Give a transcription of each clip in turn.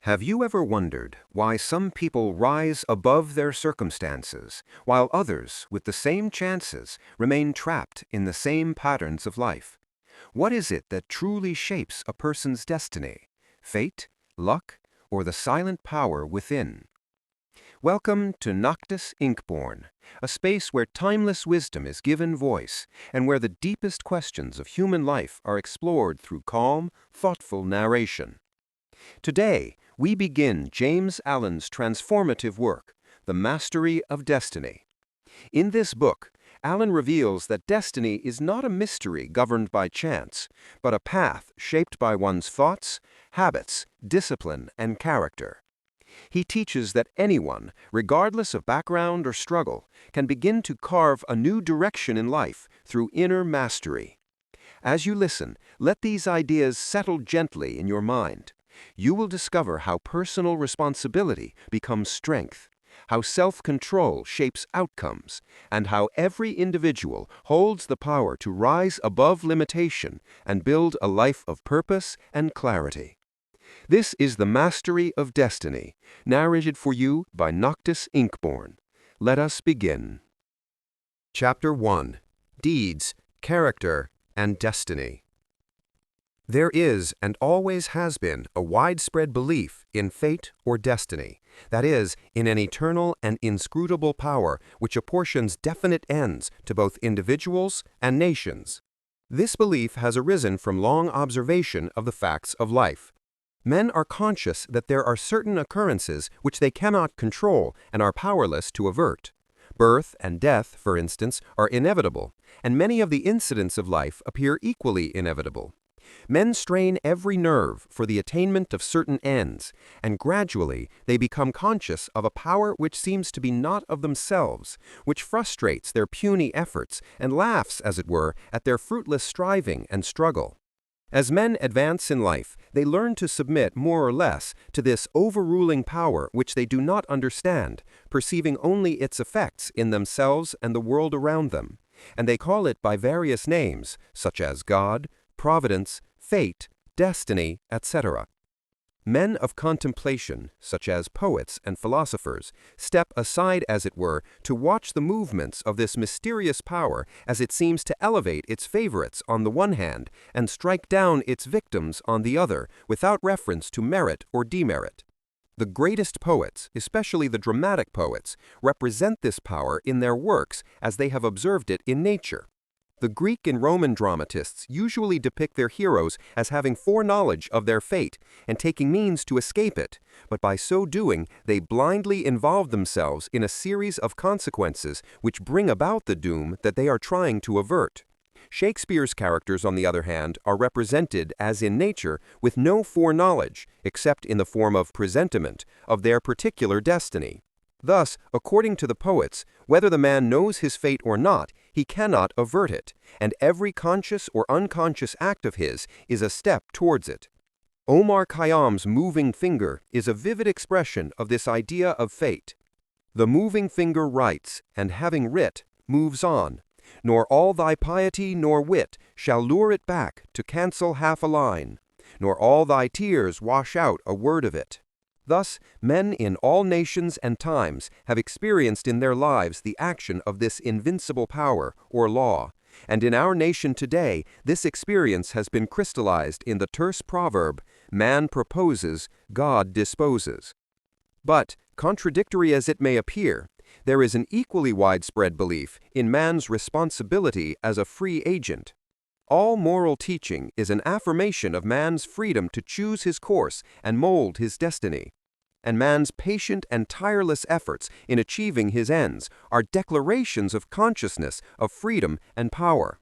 Have you ever wondered why some people rise above their circumstances, while others, with the same chances, remain trapped in the same patterns of life? What is it that truly shapes a person's destiny? Fate, luck, or the silent power within? Welcome to Noctis, Inkborne, a space where timeless wisdom is given voice and where the deepest questions of human life are explored through calm, thoughtful narration. Today, we begin James Allen's transformative work, The Mastery of Destiny. In this book, Allen reveals that destiny is not a mystery governed by chance, but a path shaped by one's thoughts, habits, discipline, and character. He teaches that anyone, regardless of background or struggle, can begin to carve a new direction in life through inner mastery. As you listen, let these ideas settle gently in your mind. You will discover how personal responsibility becomes strength, how self-control shapes outcomes, and how every individual holds the power to rise above limitation and build a life of purpose and clarity. This is The Mastery of Destiny, narrated for you by Noctis Inkborne. Let us begin. Chapter 1. Deeds, Character, and Destiny. There is, and always has been, a widespread belief in fate or destiny, that is, in an eternal and inscrutable power which apportions definite ends to both individuals and nations. This belief has arisen from long observation of the facts of life. Men are conscious that there are certain occurrences which they cannot control and are powerless to avert. Birth and death, for instance, are inevitable, and many of the incidents of life appear equally inevitable. Men strain every nerve for the attainment of certain ends, and gradually they become conscious of a power which seems to be not of themselves, which frustrates their puny efforts and laughs, as it were, at their fruitless striving and struggle. As men advance in life, they learn to submit more or less to this overruling power which they do not understand, perceiving only its effects in themselves and the world around them, and they call it by various names, such as God, providence, fate, destiny, etc. Men of contemplation, such as poets and philosophers, step aside, as it were, to watch the movements of this mysterious power as it seems to elevate its favorites on the one hand and strike down its victims on the other, without reference to merit or demerit. The greatest poets, especially the dramatic poets, represent this power in their works as they have observed it in nature. The Greek and Roman dramatists usually depict their heroes as having foreknowledge of their fate and taking means to escape it, but by so doing they blindly involve themselves in a series of consequences which bring about the doom that they are trying to avert. Shakespeare's characters, on the other hand, are represented, as in nature, with no foreknowledge, except in the form of presentiment, of their particular destiny. Thus, according to the poets, whether the man knows his fate or not, he cannot avert it, and every conscious or unconscious act of his is a step towards it. Omar Khayyam's moving finger is a vivid expression of this idea of fate. The moving finger writes, and having writ, moves on, nor all thy piety nor wit shall lure it back to cancel half a line, nor all thy tears wash out a word of it. Thus, men in all nations and times have experienced in their lives the action of this invincible power, or law, and in our nation today, this experience has been crystallized in the terse proverb, "Man proposes, God disposes." But, contradictory as it may appear, there is an equally widespread belief in man's responsibility as a free agent. All moral teaching is an affirmation of man's freedom to choose his course and mold his destiny. And man's patient and tireless efforts in achieving his ends are declarations of consciousness, of freedom and power.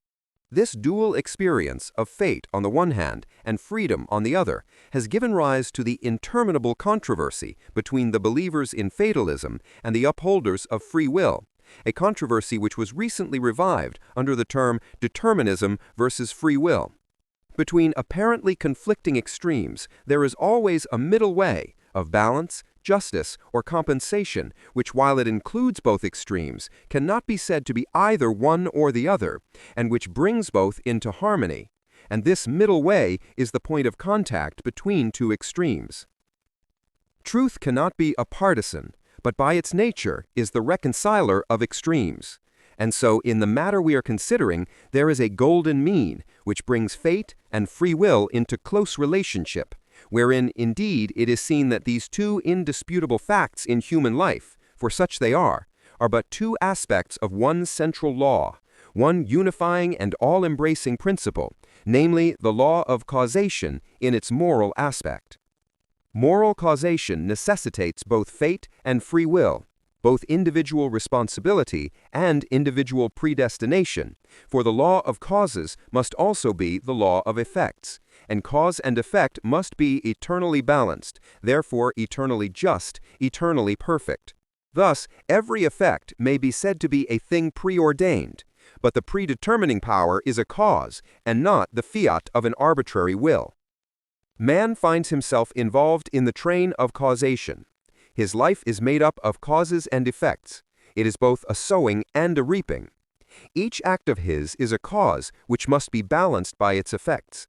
This dual experience of fate on the one hand and freedom on the other has given rise to the interminable controversy between the believers in fatalism and the upholders of free will, a controversy which was recently revived under the term determinism versus free will. Between apparently conflicting extremes, there is always a middle way of balance, justice, or compensation, which, while it includes both extremes, cannot be said to be either one or the other, and which brings both into harmony. And this middle way is the point of contact between two extremes. Truth cannot be a partisan, but by its nature is the reconciler of extremes. And so in the matter we are considering, there is a golden mean, which brings fate and free will into close relationship, wherein indeed it is seen that these two indisputable facts in human life, for such they are but two aspects of one central law, one unifying and all-embracing principle, namely the law of causation in its moral aspect. Moral causation necessitates both fate and free will, both individual responsibility and individual predestination, for the law of causes must also be the law of effects, and cause and effect must be eternally balanced, therefore eternally just, eternally perfect. Thus, every effect may be said to be a thing preordained, but the predetermining power is a cause and not the fiat of an arbitrary will. Man finds himself involved in the train of causation. His life is made up of causes and effects. It is both a sowing and a reaping. Each act of his is a cause which must be balanced by its effects.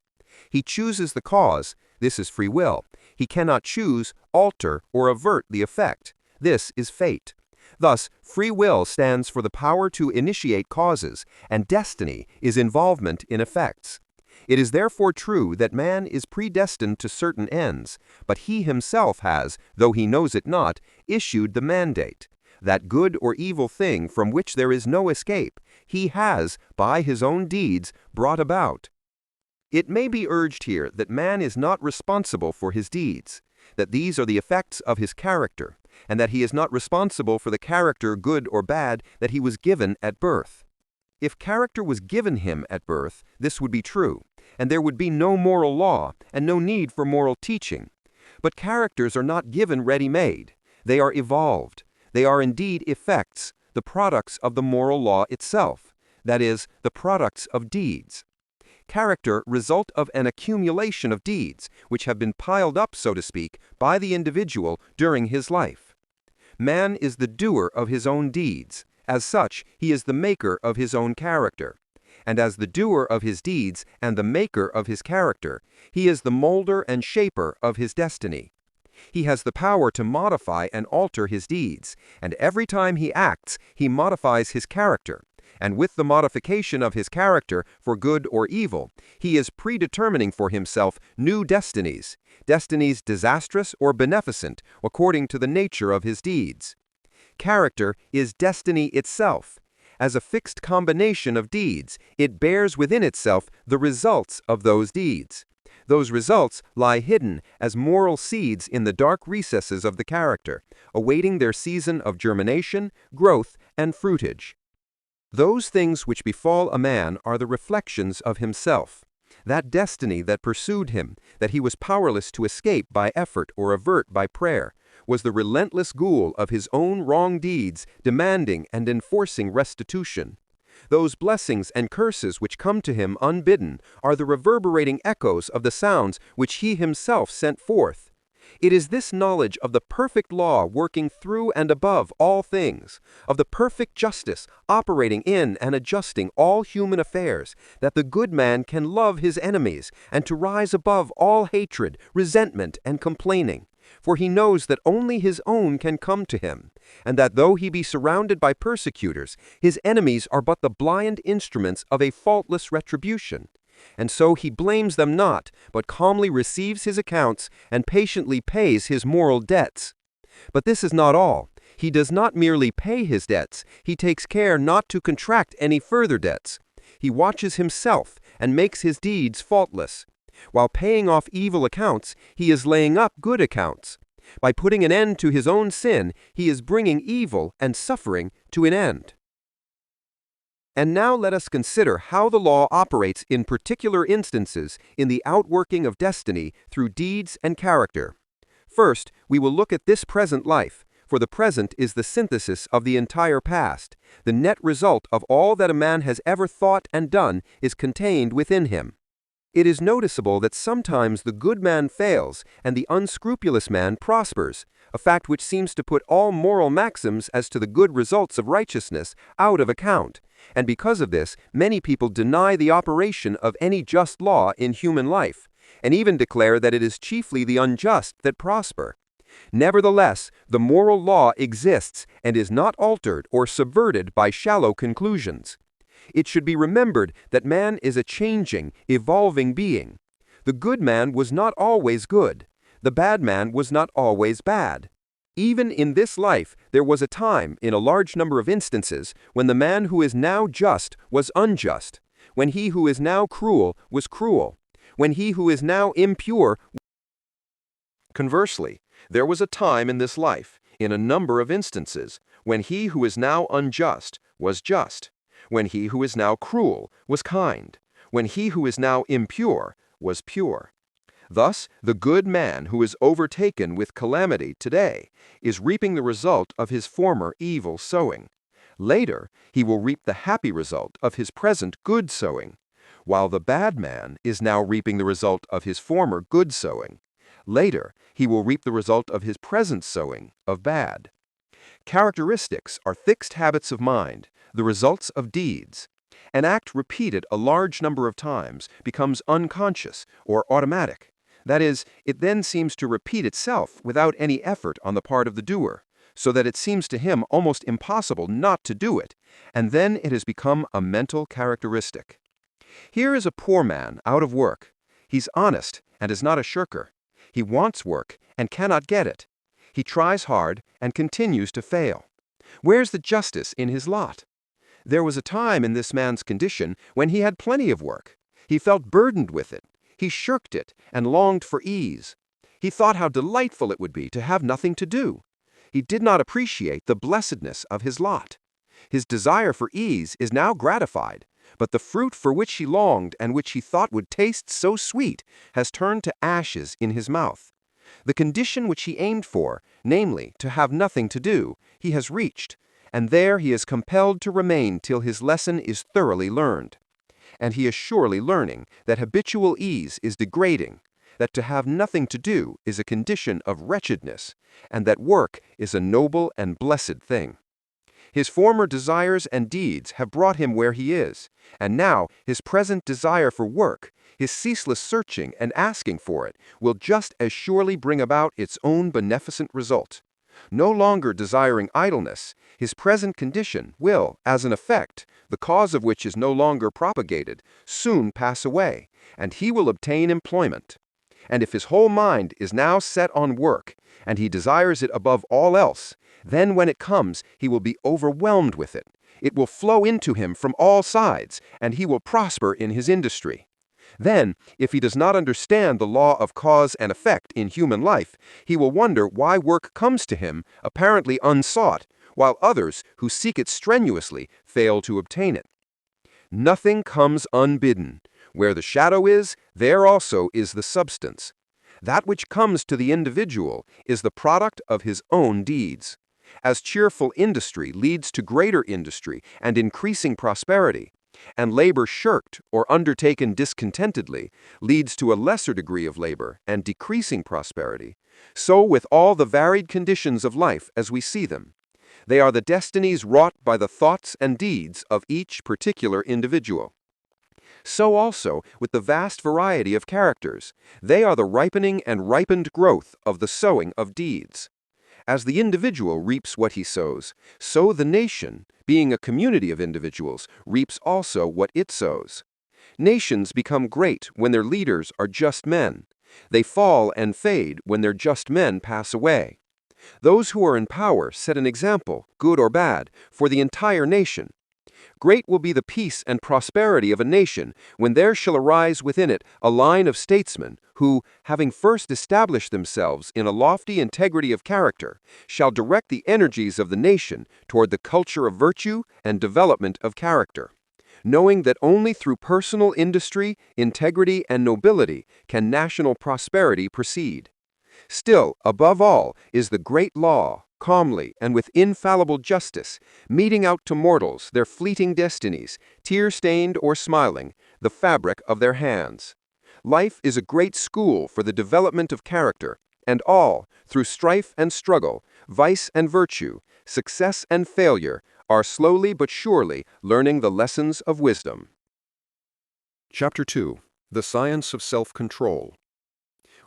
He chooses the cause, this is free will. He cannot choose, alter, or avert the effect. This is fate. Thus, free will stands for the power to initiate causes, and destiny is involvement in effects. It is therefore true that man is predestined to certain ends, but he himself has, though he knows it not, issued the mandate. That good or evil thing from which there is no escape, he has, by his own deeds, brought about. It may be urged here that man is not responsible for his deeds, that these are the effects of his character, and that he is not responsible for the character, good or bad, that he was given at birth. If character was given him at birth, this would be true, and there would be no moral law and no need for moral teaching. But characters are not given ready-made. They are evolved. They are indeed effects, the products of the moral law itself, that is, the products of deeds. Character result of an accumulation of deeds, which have been piled up, so to speak, by the individual during his life. Man is the doer of his own deeds. As such, he is the maker of his own character. And as the doer of his deeds and the maker of his character, he is the molder and shaper of his destiny. He has the power to modify and alter his deeds, and every time he acts, he modifies his character. And with the modification of his character for good or evil, he is predetermining for himself new destinies, destinies disastrous or beneficent, according to the nature of his deeds. Character is destiny itself. As a fixed combination of deeds, it bears within itself the results of those deeds. Those results lie hidden as moral seeds in the dark recesses of the character, awaiting their season of germination, growth, and fruitage. Those things which befall a man are the reflections of himself. That destiny that pursued him, that he was powerless to escape by effort or avert by prayer, was the relentless ghoul of his own wrong deeds, demanding and enforcing restitution. Those blessings and curses which come to him unbidden are the reverberating echoes of the sounds which he himself sent forth. It is this knowledge of the perfect law working through and above all things, of the perfect justice operating in and adjusting all human affairs, that the good man can love his enemies and to rise above all hatred, resentment, and complaining. For he knows that only his own can come to him, and that though he be surrounded by persecutors, his enemies are but the blind instruments of a faultless retribution. And so he blames them not, but calmly receives his accounts and patiently pays his moral debts. But this is not all. He does not merely pay his debts, he takes care not to contract any further debts. He watches himself and makes his deeds faultless. While paying off evil accounts, he is laying up good accounts. By putting an end to his own sin, he is bringing evil and suffering to an end. And now let us consider how the law operates in particular instances in the outworking of destiny through deeds and character. First, we will look at this present life, for the present is the synthesis of the entire past. The net result of all that a man has ever thought and done is contained within him. It is noticeable that sometimes the good man fails and the unscrupulous man prospers, a fact which seems to put all moral maxims as to the good results of righteousness out of account. And because of this, many people deny the operation of any just law in human life, and even declare that it is chiefly the unjust that prosper. Nevertheless, the moral law exists and is not altered or subverted by shallow conclusions. It should be remembered that man is a changing, evolving being. The good man was not always good. The bad man was not always bad. Even in this life, there was a time, in a large number of instances, when the man who is now just was unjust, when he who is now cruel was cruel, when he who is now impure. Conversely, there was a time in this life, in a number of instances, when he who is now unjust was just, when he who is now cruel was kind, when he who is now impure was pure. Thus, the good man who is overtaken with calamity today is reaping the result of his former evil sowing. Later, he will reap the happy result of his present good sowing, while the bad man is now reaping the result of his former good sowing. Later, he will reap the result of his present sowing of bad. Characteristics are fixed habits of mind, the results of deeds. An act repeated a large number of times becomes unconscious or automatic. That is, it then seems to repeat itself without any effort on the part of the doer, so that it seems to him almost impossible not to do it, and then it has become a mental characteristic. Here is a poor man out of work. He's honest and is not a shirker. He wants work and cannot get it. He tries hard and continues to fail. Where's the justice in his lot? There was a time in this man's condition when he had plenty of work. He felt burdened with it. He shirked it and longed for ease. He thought how delightful it would be to have nothing to do. He did not appreciate the blessedness of his lot. His desire for ease is now gratified, but the fruit for which he longed and which he thought would taste so sweet has turned to ashes in his mouth. The condition which he aimed for, namely, to have nothing to do, he has reached, and there he is compelled to remain till his lesson is thoroughly learned. And he is surely learning that habitual ease is degrading, that to have nothing to do is a condition of wretchedness, and that work is a noble and blessed thing. His former desires and deeds have brought him where he is, and now his present desire for work, his ceaseless searching and asking for it, will just as surely bring about its own beneficent result. No longer desiring idleness, his present condition will, as an effect, the cause of which is no longer propagated, soon pass away, and he will obtain employment. And if his whole mind is now set on work, and he desires it above all else, then when it comes, he will be overwhelmed with it. It will flow into him from all sides, and he will prosper in his industry. Then, if he does not understand the law of cause and effect in human life, he will wonder why work comes to him, apparently unsought, while others, who seek it strenuously, fail to obtain it. Nothing comes unbidden. Where the shadow is, there also is the substance. That which comes to the individual is the product of his own deeds. As cheerful industry leads to greater industry and increasing prosperity, and labor shirked or undertaken discontentedly leads to a lesser degree of labor and decreasing prosperity, so with all the varied conditions of life as we see them. They are the destinies wrought by the thoughts and deeds of each particular individual. So also with the vast variety of characters, they are the ripening and ripened growth of the sowing of deeds. As the individual reaps what he sows, so the nation, being a community of individuals, reaps also what it sows. Nations become great when their leaders are just men. They fall and fade when their just men pass away. Those who are in power set an example, good or bad, for the entire nation. Great will be the peace and prosperity of a nation when there shall arise within it a line of statesmen who, having first established themselves in a lofty integrity of character, shall direct the energies of the nation toward the culture of virtue and development of character, knowing that only through personal industry, integrity, and nobility can national prosperity proceed. Still, above all, is the great law, calmly and with infallible justice, meting out to mortals their fleeting destinies, tear-stained or smiling, the fabric of their hands. Life is a great school for the development of character, and all, through strife and struggle, vice and virtue, success and failure, are slowly but surely learning the lessons of wisdom. Chapter 2. The Science of Self-Control.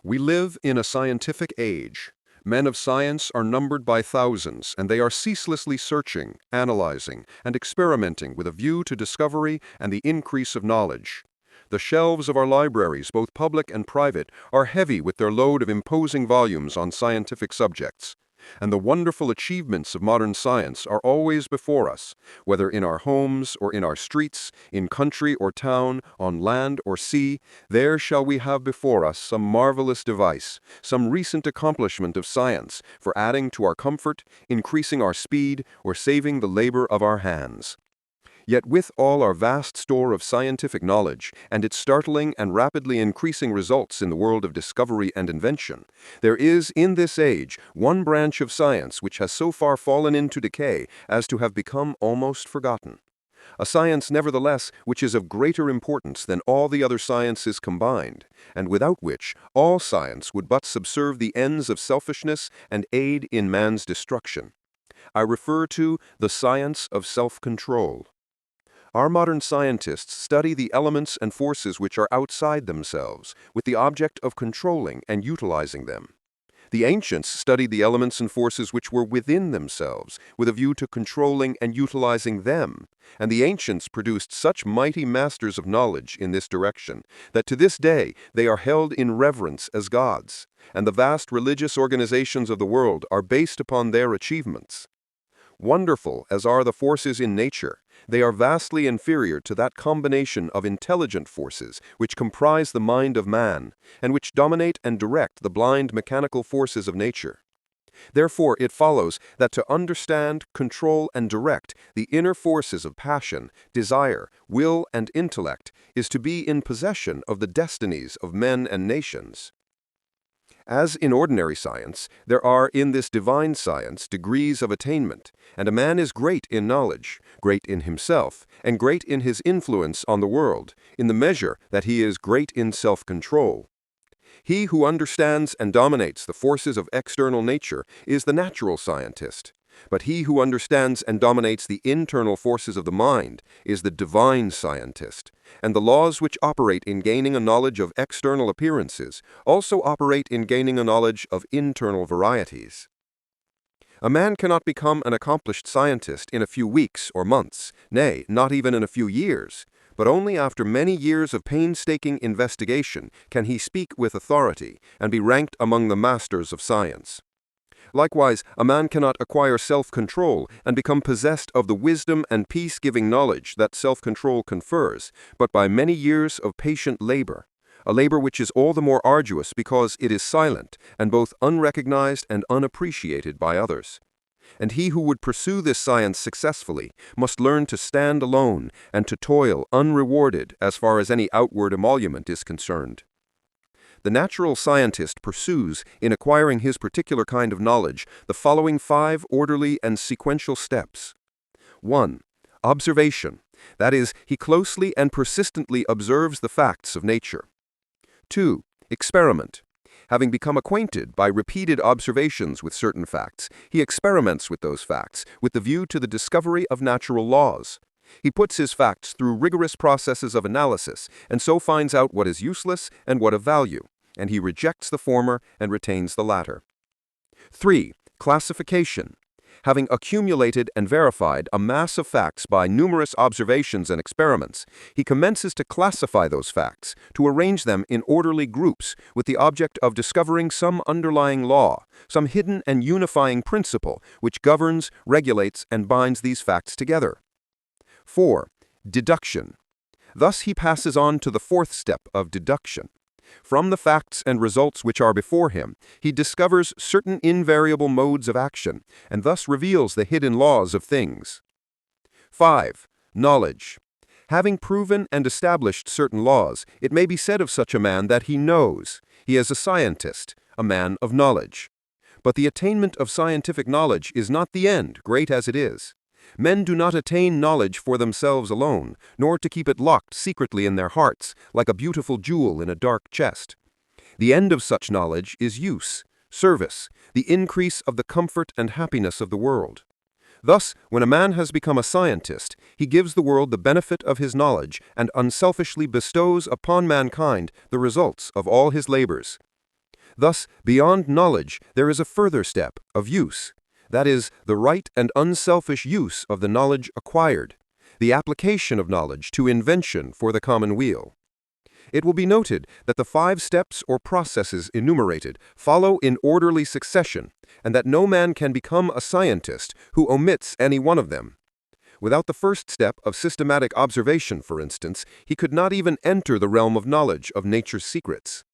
We live in a scientific age. Men of science are numbered by thousands, and they are ceaselessly searching, analyzing, and experimenting with a view to discovery and the increase of knowledge. The shelves of our libraries, both public and private, are heavy with their load of imposing volumes on scientific subjects. And the wonderful achievements of modern science are always before us, whether in our homes or in our streets, in country or town, on land or sea. There shall we have before us some marvelous device, some recent accomplishment of science, for adding to our comfort, increasing our speed, or saving the labor of our hands. Yet with all our vast store of scientific knowledge and its startling and rapidly increasing results in the world of discovery and invention, there is in this age one branch of science which has so far fallen into decay as to have become almost forgotten. A science, nevertheless, which is of greater importance than all the other sciences combined, and without which all science would but subserve the ends of selfishness and aid in man's destruction. I refer to the science of self-control. Our modern scientists study the elements and forces which are outside themselves, with the object of controlling and utilizing them. The ancients studied the elements and forces which were within themselves, with a view to controlling and utilizing them, and the ancients produced such mighty masters of knowledge in this direction, that to this day they are held in reverence as gods, and the vast religious organizations of the world are based upon their achievements. Wonderful as are the forces in nature, they are vastly inferior to that combination of intelligent forces which comprise the mind of man, and which dominate and direct the blind mechanical forces of nature. Therefore, it follows that to understand, control, and direct the inner forces of passion, desire, will, and intellect is to be in possession of the destinies of men and nations. As in ordinary science, there are in this divine science degrees of attainment, and a man is great in knowledge, great in himself, and great in his influence on the world, in the measure that he is great in self-control. He who understands and dominates the forces of external nature is the natural scientist, but he who understands and dominates the internal forces of the mind is the divine scientist, and the laws which operate in gaining a knowledge of external appearances also operate in gaining a knowledge of internal varieties. A man cannot become an accomplished scientist in a few weeks or months, nay, not even in a few years, but only after many years of painstaking investigation can he speak with authority and be ranked among the masters of science. Likewise, a man cannot acquire self-control and become possessed of the wisdom and peace-giving knowledge that self-control confers, but by many years of patient labor, a labor which is all the more arduous because it is silent and both unrecognized and unappreciated by others. And he who would pursue this science successfully must learn to stand alone and to toil unrewarded as far as any outward emolument is concerned. The natural scientist pursues, in acquiring his particular kind of knowledge, the following 5 orderly and sequential steps. 1. Observation. That is, he closely and persistently observes the facts of nature. 2. Experiment. Having become acquainted by repeated observations with certain facts, he experiments with those facts, with the view to the discovery of natural laws. He puts his facts through rigorous processes of analysis, and so finds out what is useless and what of value, and he rejects the former and retains the latter. 3. Classification. Having accumulated and verified a mass of facts by numerous observations and experiments, he commences to classify those facts, to arrange them in orderly groups, with the object of discovering some underlying law, some hidden and unifying principle which governs, regulates, and binds these facts together. 4. Deduction. Thus he passes on to the 4th step of deduction. From the facts and results which are before him, he discovers certain invariable modes of action, and thus reveals the hidden laws of things. 5. Knowledge. Having proven and established certain laws, it may be said of such a man that he knows. He is a scientist, a man of knowledge. But the attainment of scientific knowledge is not the end, great as it is. Men do not attain knowledge for themselves alone, nor to keep it locked secretly in their hearts, like a beautiful jewel in a dark chest. The end of such knowledge is use, service, the increase of the comfort and happiness of the world. Thus, when a man has become a scientist, he gives the world the benefit of his knowledge and unselfishly bestows upon mankind the results of all his labors. Thus, beyond knowledge, there is a further step of use. That is, the right and unselfish use of the knowledge acquired, the application of knowledge to invention for the common weal. It will be noted that the 5 steps or processes enumerated follow in orderly succession, and that no man can become a scientist who omits any one of them. Without the first step of systematic observation, for instance, he could not even enter the realm of knowledge of nature's secrets.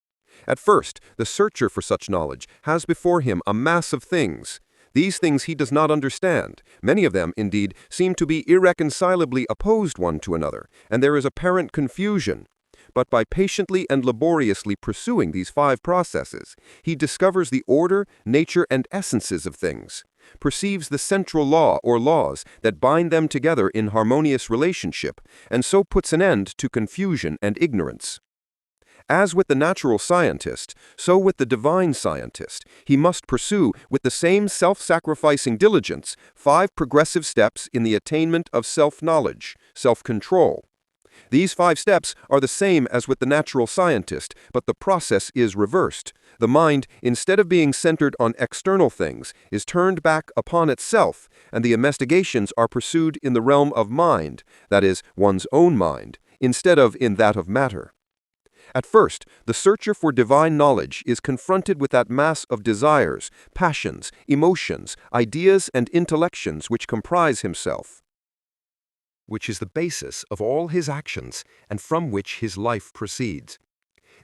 At first, the searcher for such knowledge has before him a mass of things. These things he does not understand. Many of them, indeed, seem to be irreconcilably opposed one to another, and there is apparent confusion. But by patiently and laboriously pursuing these 5 processes, he discovers the order, nature, and essences of things, perceives the central law or laws that bind them together in harmonious relationship, and so puts an end to confusion and ignorance. As with the natural scientist, so with the divine scientist, he must pursue with the same self-sacrificing diligence 5 progressive steps in the attainment of self-knowledge, self-control. These 5 steps are the same as with the natural scientist, but the process is reversed. The mind, instead of being centered on external things, is turned back upon itself, and the investigations are pursued in the realm of mind, that is, one's own mind, instead of in that of matter. At first, the searcher for divine knowledge is confronted with that mass of desires, passions, emotions, ideas, and intellections which comprise himself, which is the basis of all his actions and from which his life proceeds.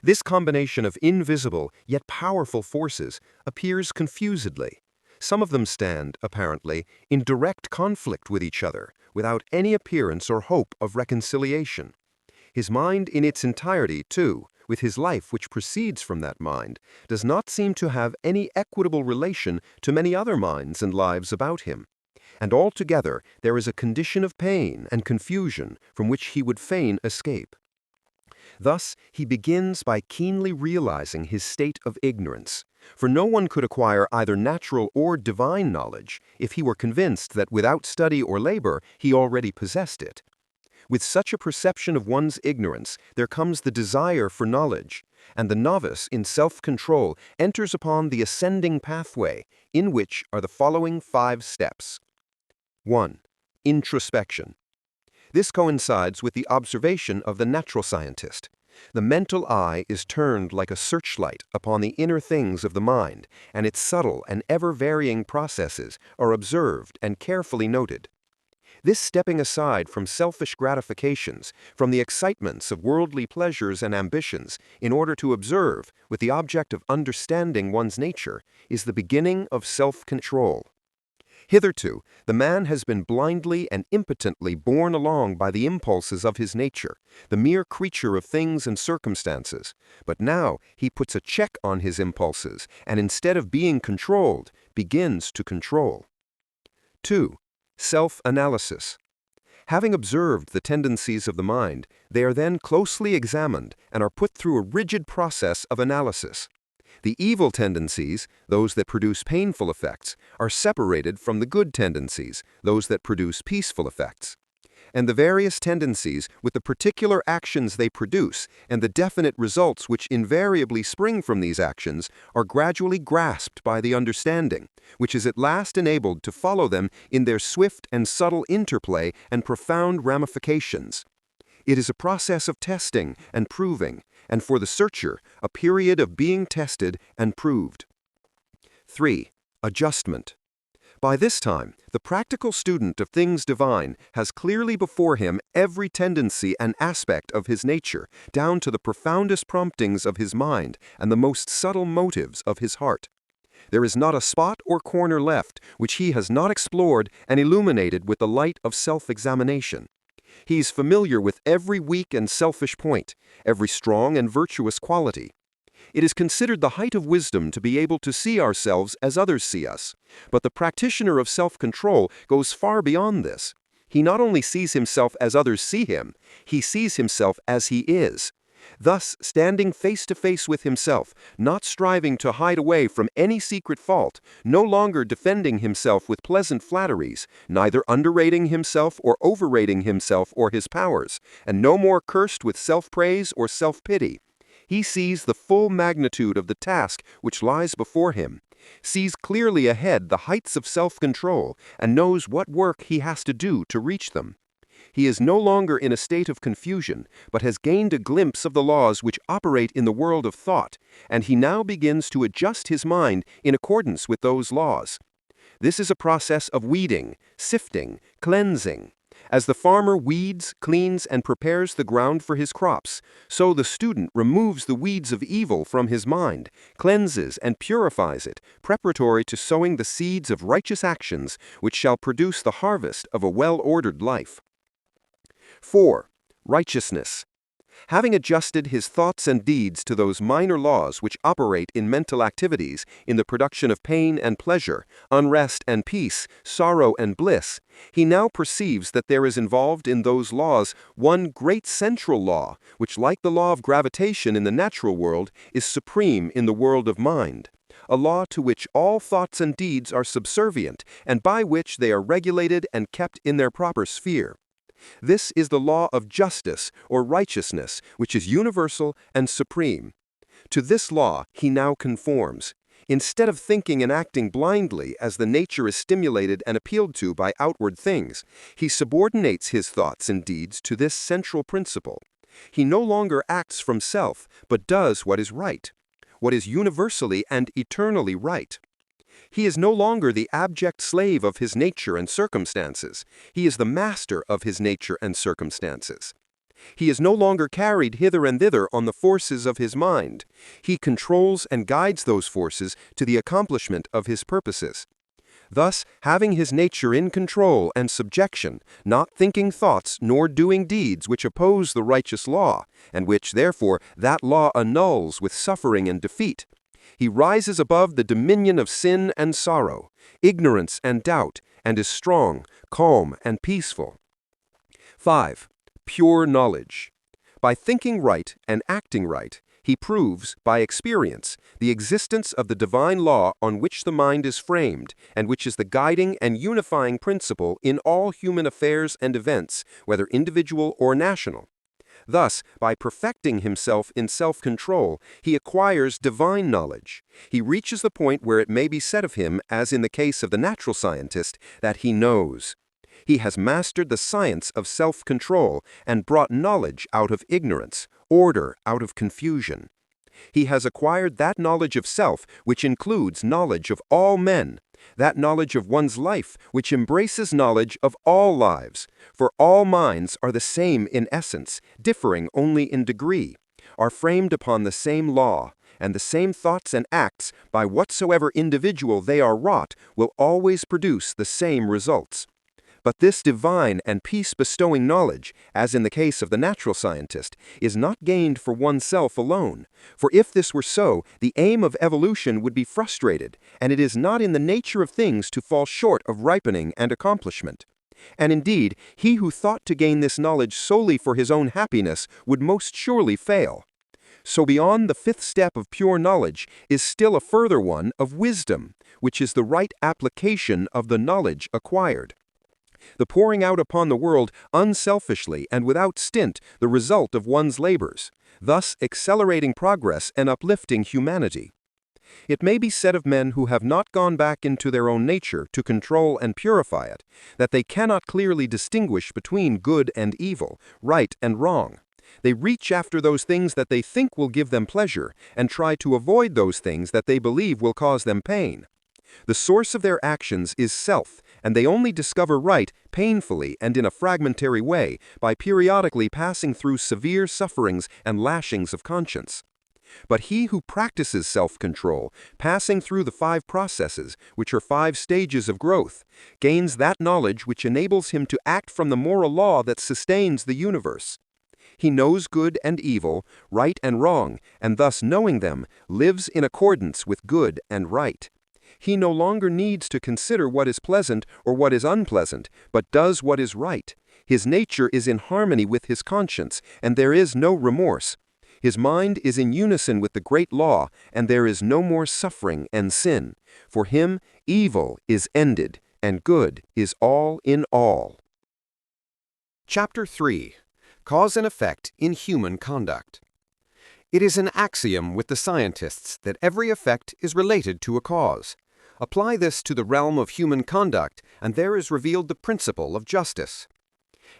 This combination of invisible yet powerful forces appears confusedly. Some of them stand, apparently, in direct conflict with each other, without any appearance or hope of reconciliation. His mind in its entirety, too, with his life which proceeds from that mind, does not seem to have any equitable relation to many other minds and lives about him. And altogether there is a condition of pain and confusion from which he would fain escape. Thus he begins by keenly realizing his state of ignorance, for no one could acquire either natural or divine knowledge if he were convinced that without study or labor he already possessed it. With such a perception of one's ignorance, there comes the desire for knowledge, and the novice in self-control enters upon the ascending pathway, in which are the following 5 steps. 1. Introspection. This coincides with the observation of the natural scientist. The mental eye is turned like a searchlight upon the inner things of the mind, and its subtle and ever-varying processes are observed and carefully noted. This stepping aside from selfish gratifications, from the excitements of worldly pleasures and ambitions, in order to observe, with the object of understanding one's nature, is the beginning of self-control. Hitherto, the man has been blindly and impotently borne along by the impulses of his nature, the mere creature of things and circumstances. But now he puts a check on his impulses, and instead of being controlled, begins to control. 2. Self-analysis. Having observed the tendencies of the mind, they are then closely examined and are put through a rigid process of analysis. The evil tendencies, those that produce painful effects, are separated from the good tendencies, those that produce peaceful effects. And the various tendencies, with the particular actions they produce, and the definite results which invariably spring from these actions, are gradually grasped by the understanding, which is at last enabled to follow them in their swift and subtle interplay and profound ramifications. It is a process of testing and proving, and for the searcher, a period of being tested and proved. 3. Adjustment. By this time, the practical student of things divine has clearly before him every tendency and aspect of his nature, down to the profoundest promptings of his mind and the most subtle motives of his heart. There is not a spot or corner left which he has not explored and illuminated with the light of self-examination. He is familiar with every weak and selfish point, every strong and virtuous quality. It is considered the height of wisdom to be able to see ourselves as others see us, but the practitioner of self-control goes far beyond this. He not only sees himself as others see him, he sees himself as he is. Thus, standing face to face with himself, not striving to hide away from any secret fault, no longer defending himself with pleasant flatteries, neither underrating himself or overrating himself or his powers, and no more cursed with self-praise or self-pity. He sees the full magnitude of the task which lies before him, sees clearly ahead the heights of self-control, and knows what work he has to do to reach them. He is no longer in a state of confusion, but has gained a glimpse of the laws which operate in the world of thought, and he now begins to adjust his mind in accordance with those laws. This is a process of weeding, sifting, cleansing. As the farmer weeds, cleans, and prepares the ground for his crops, so the student removes the weeds of evil from his mind, cleanses and purifies it, preparatory to sowing the seeds of righteous actions which shall produce the harvest of a well-ordered life. 4. Righteousness. Having adjusted his thoughts and deeds to those minor laws which operate in mental activities, in the production of pain and pleasure, unrest and peace, sorrow and bliss, he now perceives that there is involved in those laws one great central law, which, like the law of gravitation in the natural world, is supreme in the world of mind. A law to which all thoughts and deeds are subservient, and by which they are regulated and kept in their proper sphere. This is the law of justice or righteousness, which is universal and supreme. To this law he now conforms. Instead of thinking and acting blindly as the nature is stimulated and appealed to by outward things, he subordinates his thoughts and deeds to this central principle. He no longer acts from self, but does what is right, what is universally and eternally right. He is no longer the abject slave of his nature and circumstances. He is the master of his nature and circumstances. He is no longer carried hither and thither on the forces of his mind. He controls and guides those forces to the accomplishment of his purposes. Thus, having his nature in control and subjection, not thinking thoughts nor doing deeds which oppose the righteous law, and which, therefore, that law annuls with suffering and defeat, he rises above the dominion of sin and sorrow, ignorance and doubt, and is strong, calm, and peaceful. 5. Pure knowledge. By thinking right and acting right, he proves, by experience, the existence of the divine law on which the mind is framed, and which is the guiding and unifying principle in all human affairs and events, whether individual or national. Thus, by perfecting himself in self-control, he acquires divine knowledge. He reaches the point where it may be said of him, as in the case of the natural scientist, that he knows. He has mastered the science of self-control and brought knowledge out of ignorance, order out of confusion. He has acquired that knowledge of self which includes knowledge of all men, that knowledge of one's life which embraces knowledge of all lives, for all minds are the same in essence, differing only in degree, are framed upon the same law, and the same thoughts and acts, by whatsoever individual they are wrought, will always produce the same results. But this divine and peace-bestowing knowledge, as in the case of the natural scientist, is not gained for oneself alone. For if this were so, the aim of evolution would be frustrated, and it is not in the nature of things to fall short of ripening and accomplishment. And indeed, he who thought to gain this knowledge solely for his own happiness would most surely fail. So beyond the fifth step of pure knowledge is still a further one of wisdom, which is the right application of the knowledge acquired. The pouring out upon the world unselfishly and without stint the result of one's labors, thus accelerating progress and uplifting humanity. It may be said of men who have not gone back into their own nature to control and purify it, that they cannot clearly distinguish between good and evil, right and wrong. They reach after those things that they think will give them pleasure, and try to avoid those things that they believe will cause them pain. The source of their actions is self, and they only discover right painfully and in a fragmentary way by periodically passing through severe sufferings and lashings of conscience. But he who practices self-control, passing through the 5 processes, which are 5 stages of growth, gains that knowledge which enables him to act from the moral law that sustains the universe. He knows good and evil, right and wrong, and thus knowing them, lives in accordance with good and right. He no longer needs to consider what is pleasant or what is unpleasant, but does what is right. His nature is in harmony with his conscience, and there is no remorse. His mind is in unison with the great law, and there is no more suffering and sin. For him, evil is ended, and good is all in all. Chapter 3. Cause and Effect in Human Conduct. It is an axiom with the scientists that every effect is related to a cause. Apply this to the realm of human conduct, and there is revealed the principle of justice.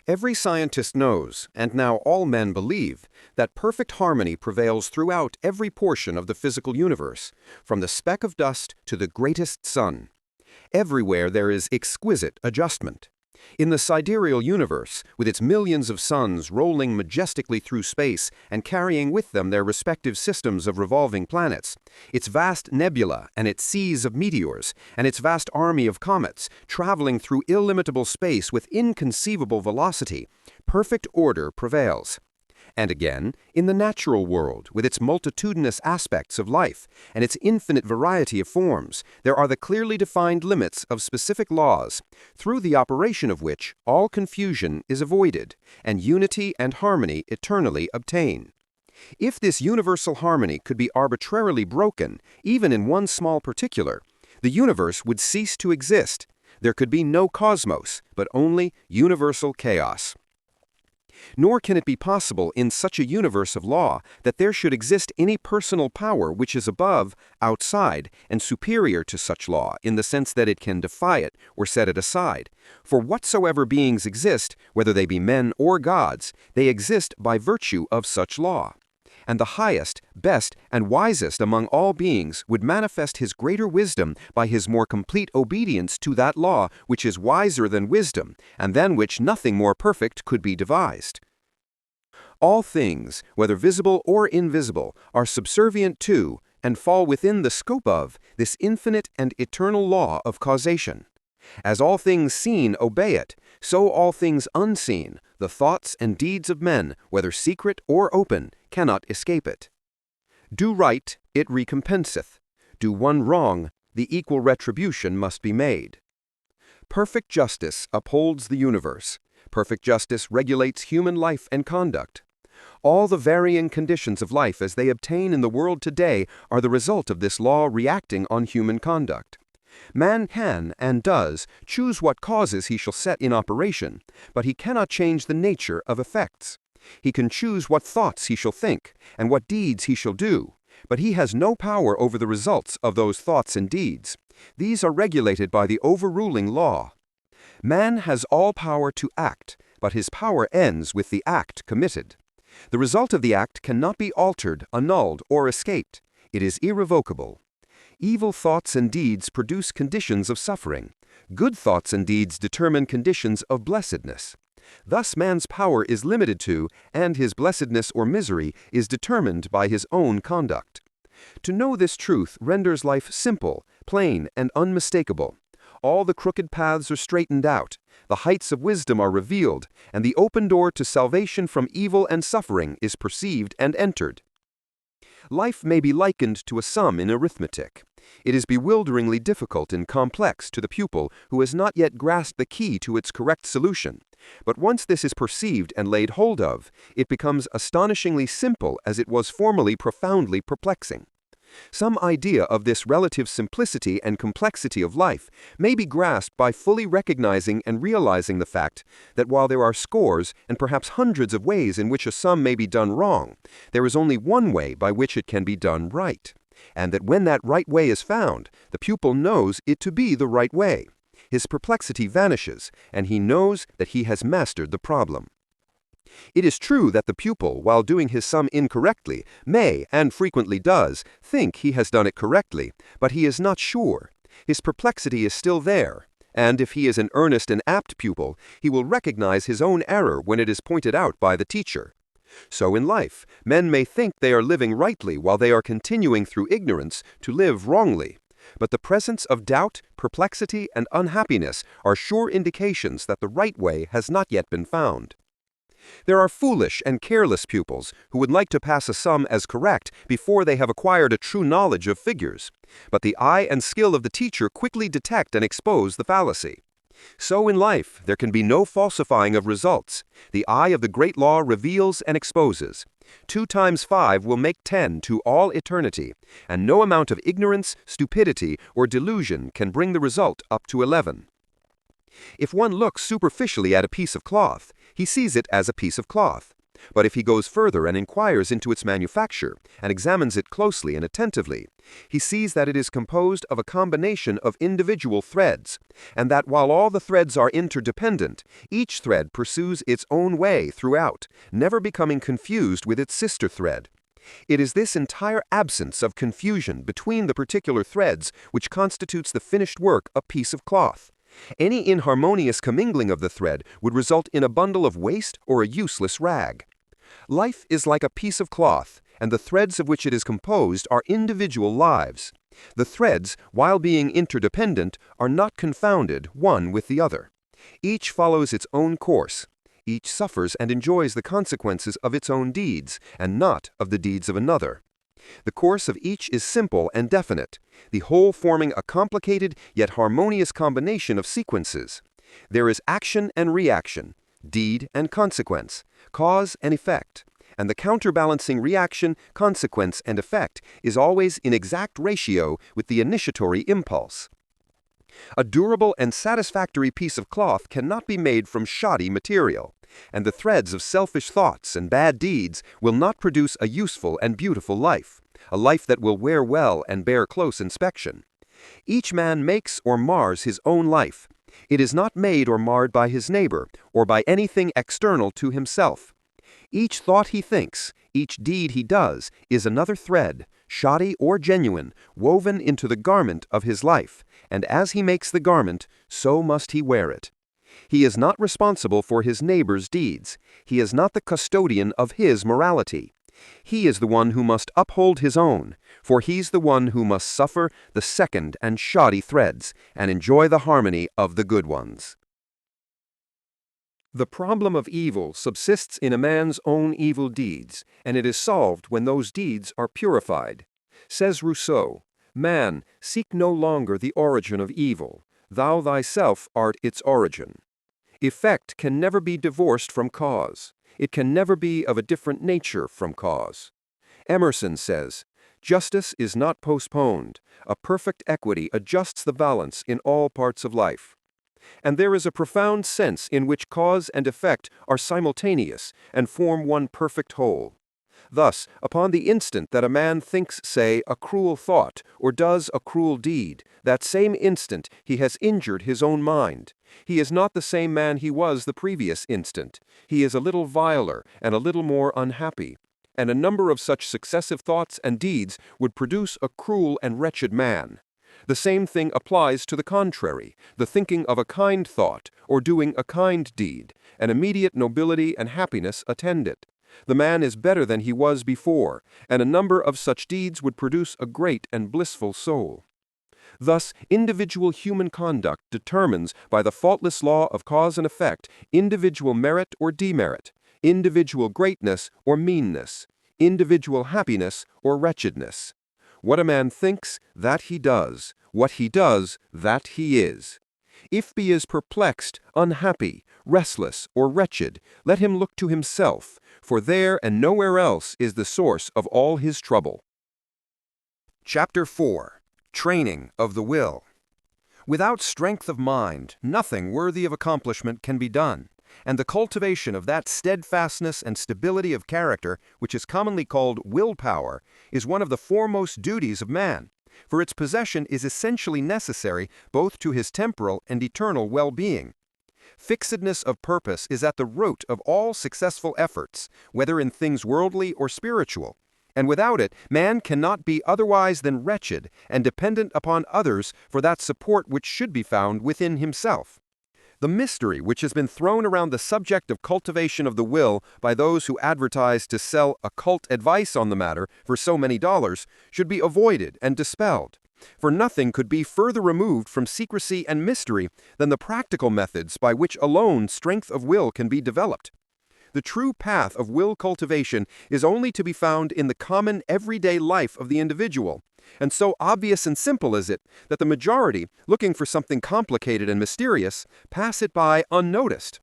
Every scientist knows, and now all men believe, that perfect harmony prevails throughout every portion of the physical universe, from the speck of dust to the greatest sun. Everywhere there is exquisite adjustment. In the sidereal universe, with its millions of suns rolling majestically through space and carrying with them their respective systems of revolving planets, its vast nebula and its seas of meteors, and its vast army of comets traveling through illimitable space with inconceivable velocity, perfect order prevails. And again, in the natural world, with its multitudinous aspects of life and its infinite variety of forms, there are the clearly defined limits of specific laws, through the operation of which all confusion is avoided, and unity and harmony eternally obtain. If this universal harmony could be arbitrarily broken, even in one small particular, the universe would cease to exist. There could be no cosmos, but only universal chaos. Nor can it be possible in such a universe of law that there should exist any personal power which is above, outside, and superior to such law in the sense that it can defy it or set it aside. For whatsoever beings exist, whether they be men or gods, they exist by virtue of such law. And the highest, best, and wisest among all beings would manifest his greater wisdom by his more complete obedience to that law which is wiser than wisdom, and than which nothing more perfect could be devised. All things, whether visible or invisible, are subservient to, and fall within the scope of, this infinite and eternal law of causation. As all things seen obey it, so all things unseen, the thoughts and deeds of men, whether secret or open, cannot escape it. Do right, it recompenseth. Do one wrong, the equal retribution must be made. Perfect justice upholds the universe. Perfect justice regulates human life and conduct. All the varying conditions of life as they obtain in the world today are the result of this law reacting on human conduct. Man can, and does, choose what causes he shall set in operation, but he cannot change the nature of effects. He can choose what thoughts he shall think, and what deeds he shall do, but he has no power over the results of those thoughts and deeds. These are regulated by the overruling law. Man has all power to act, but his power ends with the act committed. The result of the act cannot be altered, annulled, or escaped. It is irrevocable. Evil thoughts and deeds produce conditions of suffering. Good thoughts and deeds determine conditions of blessedness. Thus man's power is limited to, and his blessedness or misery is determined by his own conduct. To know this truth renders life simple, plain, and unmistakable. All the crooked paths are straightened out, the heights of wisdom are revealed, and the open door to salvation from evil and suffering is perceived and entered. Life may be likened to a sum in arithmetic. It is bewilderingly difficult and complex to the pupil who has not yet grasped the key to its correct solution. But once this is perceived and laid hold of, it becomes astonishingly simple as it was formerly profoundly perplexing. Some idea of this relative simplicity and complexity of life may be grasped by fully recognizing and realizing the fact that while there are scores and perhaps hundreds of ways in which a sum may be done wrong, there is only one way by which it can be done right. And that when that right way is found, the pupil knows it to be the right way. His perplexity vanishes, and he knows that he has mastered the problem. It is true that the pupil, while doing his sum incorrectly, may, and frequently does, think he has done it correctly, but he is not sure. His perplexity is still there, and if he is an earnest and apt pupil, he will recognize his own error when it is pointed out by the teacher. So in life, men may think they are living rightly while they are continuing through ignorance to live wrongly. But the presence of doubt, perplexity, and unhappiness are sure indications that the right way has not yet been found. There are foolish and careless pupils who would like to pass a sum as correct before they have acquired a true knowledge of figures, but the eye and skill of the teacher quickly detect and expose the fallacy. So in life, there can be no falsifying of results. The eye of the great law reveals and exposes. 2 times 5 will make 10 to all eternity, and no amount of ignorance, stupidity, or delusion can bring the result up to 11. If one looks superficially at a piece of cloth, he sees it as a piece of cloth. But if he goes further and inquires into its manufacture, and examines it closely and attentively, he sees that it is composed of a combination of individual threads, and that while all the threads are interdependent, each thread pursues its own way throughout, never becoming confused with its sister thread. It is this entire absence of confusion between the particular threads which constitutes the finished work a piece of cloth. Any inharmonious commingling of the thread would result in a bundle of waste or a useless rag. Life is like a piece of cloth, and the threads of which it is composed are individual lives. The threads, while being interdependent, are not confounded one with the other. Each follows its own course. Each suffers and enjoys the consequences of its own deeds, and not of the deeds of another. The course of each is simple and definite, the whole forming a complicated yet harmonious combination of sequences. There is action and reaction, deed and consequence, cause and effect, and the counterbalancing reaction, consequence, and effect is always in exact ratio with the initiatory impulse. A durable and satisfactory piece of cloth cannot be made from shoddy material, and the threads of selfish thoughts and bad deeds will not produce a useful and beautiful life, a life that will wear well and bear close inspection. Each man makes or mars his own life. It is not made or marred by his neighbor, or by anything external to himself. Each thought he thinks, each deed he does, is another thread, shoddy or genuine, woven into the garment of his life, and as he makes the garment, so must he wear it. He is not responsible for his neighbor's deeds. He is not the custodian of his morality. He is the one who must uphold his own, for he's the one who must suffer the second and shoddy threads, and enjoy the harmony of the good ones. The problem of evil subsists in a man's own evil deeds, and it is solved when those deeds are purified. Says Rousseau, "Man, seek no longer the origin of evil. Thou thyself art its origin." Effect can never be divorced from cause. It can never be of a different nature from cause. Emerson says, "Justice is not postponed. A perfect equity adjusts the balance in all parts of life." And there is a profound sense in which cause and effect are simultaneous and form one perfect whole. Thus, upon the instant that a man thinks, say, a cruel thought, or does a cruel deed, that same instant he has injured his own mind. He is not the same man he was the previous instant. He is a little viler and a little more unhappy. And a number of such successive thoughts and deeds would produce a cruel and wretched man. The same thing applies to the contrary, the thinking of a kind thought, or doing a kind deed, and immediate nobility and happiness attend it. The man is better than he was before, and a number of such deeds would produce a great and blissful soul. Thus, individual human conduct determines, by the faultless law of cause and effect, individual merit or demerit, individual greatness or meanness, individual happiness or wretchedness. What a man thinks, that he does. What he does, that he is. If he is perplexed, unhappy, restless, or wretched, let him look to himself, for there and nowhere else is the source of all his trouble. Chapter 4. Training of the Will. Without strength of mind, nothing worthy of accomplishment can be done, and the cultivation of that steadfastness and stability of character, which is commonly called willpower, is one of the foremost duties of man, for its possession is essentially necessary both to his temporal and eternal well-being. Fixedness of purpose is at the root of all successful efforts, whether in things worldly or spiritual, and without it man cannot be otherwise than wretched and dependent upon others for that support which should be found within himself. The mystery which has been thrown around the subject of cultivation of the will by those who advertise to sell occult advice on the matter for so many dollars should be avoided and dispelled, for nothing could be further removed from secrecy and mystery than the practical methods by which alone strength of will can be developed. The true path of will cultivation is only to be found in the common everyday life of the individual, and so obvious and simple is it that the majority, looking for something complicated and mysterious, pass it by unnoticed.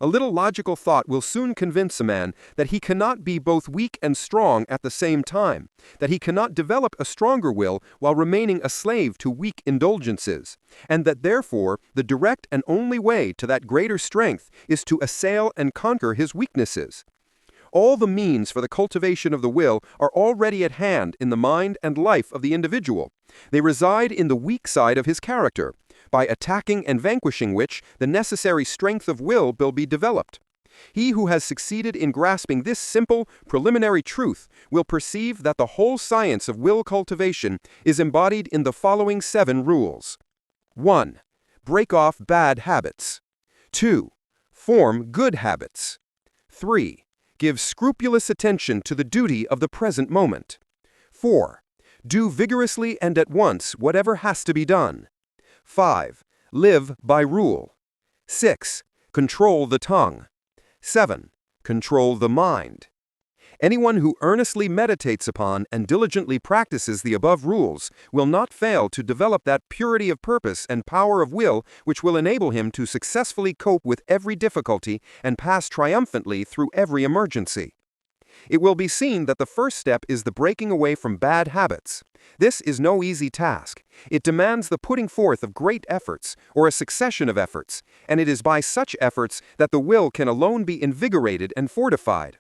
A little logical thought will soon convince a man that he cannot be both weak and strong at the same time, that he cannot develop a stronger will while remaining a slave to weak indulgences, and that therefore the direct and only way to that greater strength is to assail and conquer his weaknesses. all the means for the cultivation of the will are already at hand in the mind and life of the individual. They reside in the weak side of his character, by attacking and vanquishing which the necessary strength of will be developed. He who has succeeded in grasping this simple, preliminary truth will perceive that the whole science of will cultivation is embodied in the following 7 rules. 1. Break off bad habits. 2. Form good habits. 3. Give scrupulous attention to the duty of the present moment. 4. Do vigorously and at once whatever has to be done. 5. Live by rule. 6. Control the tongue. 7. Control the mind. Anyone who earnestly meditates upon and diligently practices the above rules will not fail to develop that purity of purpose and power of will which will enable him to successfully cope with every difficulty and pass triumphantly through every emergency. It will be seen that the first step is the breaking away from bad habits. This is no easy task. It demands the putting forth of great efforts, or a succession of efforts, and it is by such efforts that the will can alone be invigorated and fortified.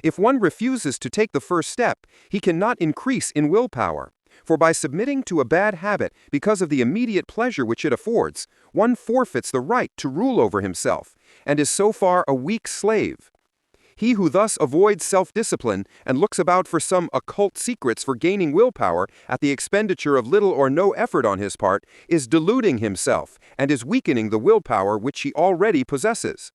If one refuses to take the first step, he cannot increase in willpower. For by submitting to a bad habit because of the immediate pleasure which it affords, one forfeits the right to rule over himself, and is so far a weak slave. He who thus avoids self-discipline and looks about for some occult secrets for gaining willpower at the expenditure of little or no effort on his part is deluding himself and is weakening the willpower which he already possesses.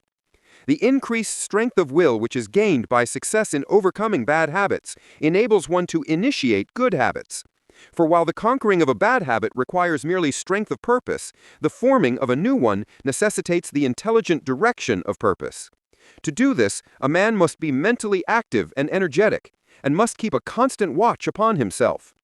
The increased strength of will which is gained by success in overcoming bad habits enables one to initiate good habits. For while the conquering of a bad habit requires merely strength of purpose, the forming of a new one necessitates the intelligent direction of purpose. To do this, a man must be mentally active and energetic, and must keep a constant watch upon himself.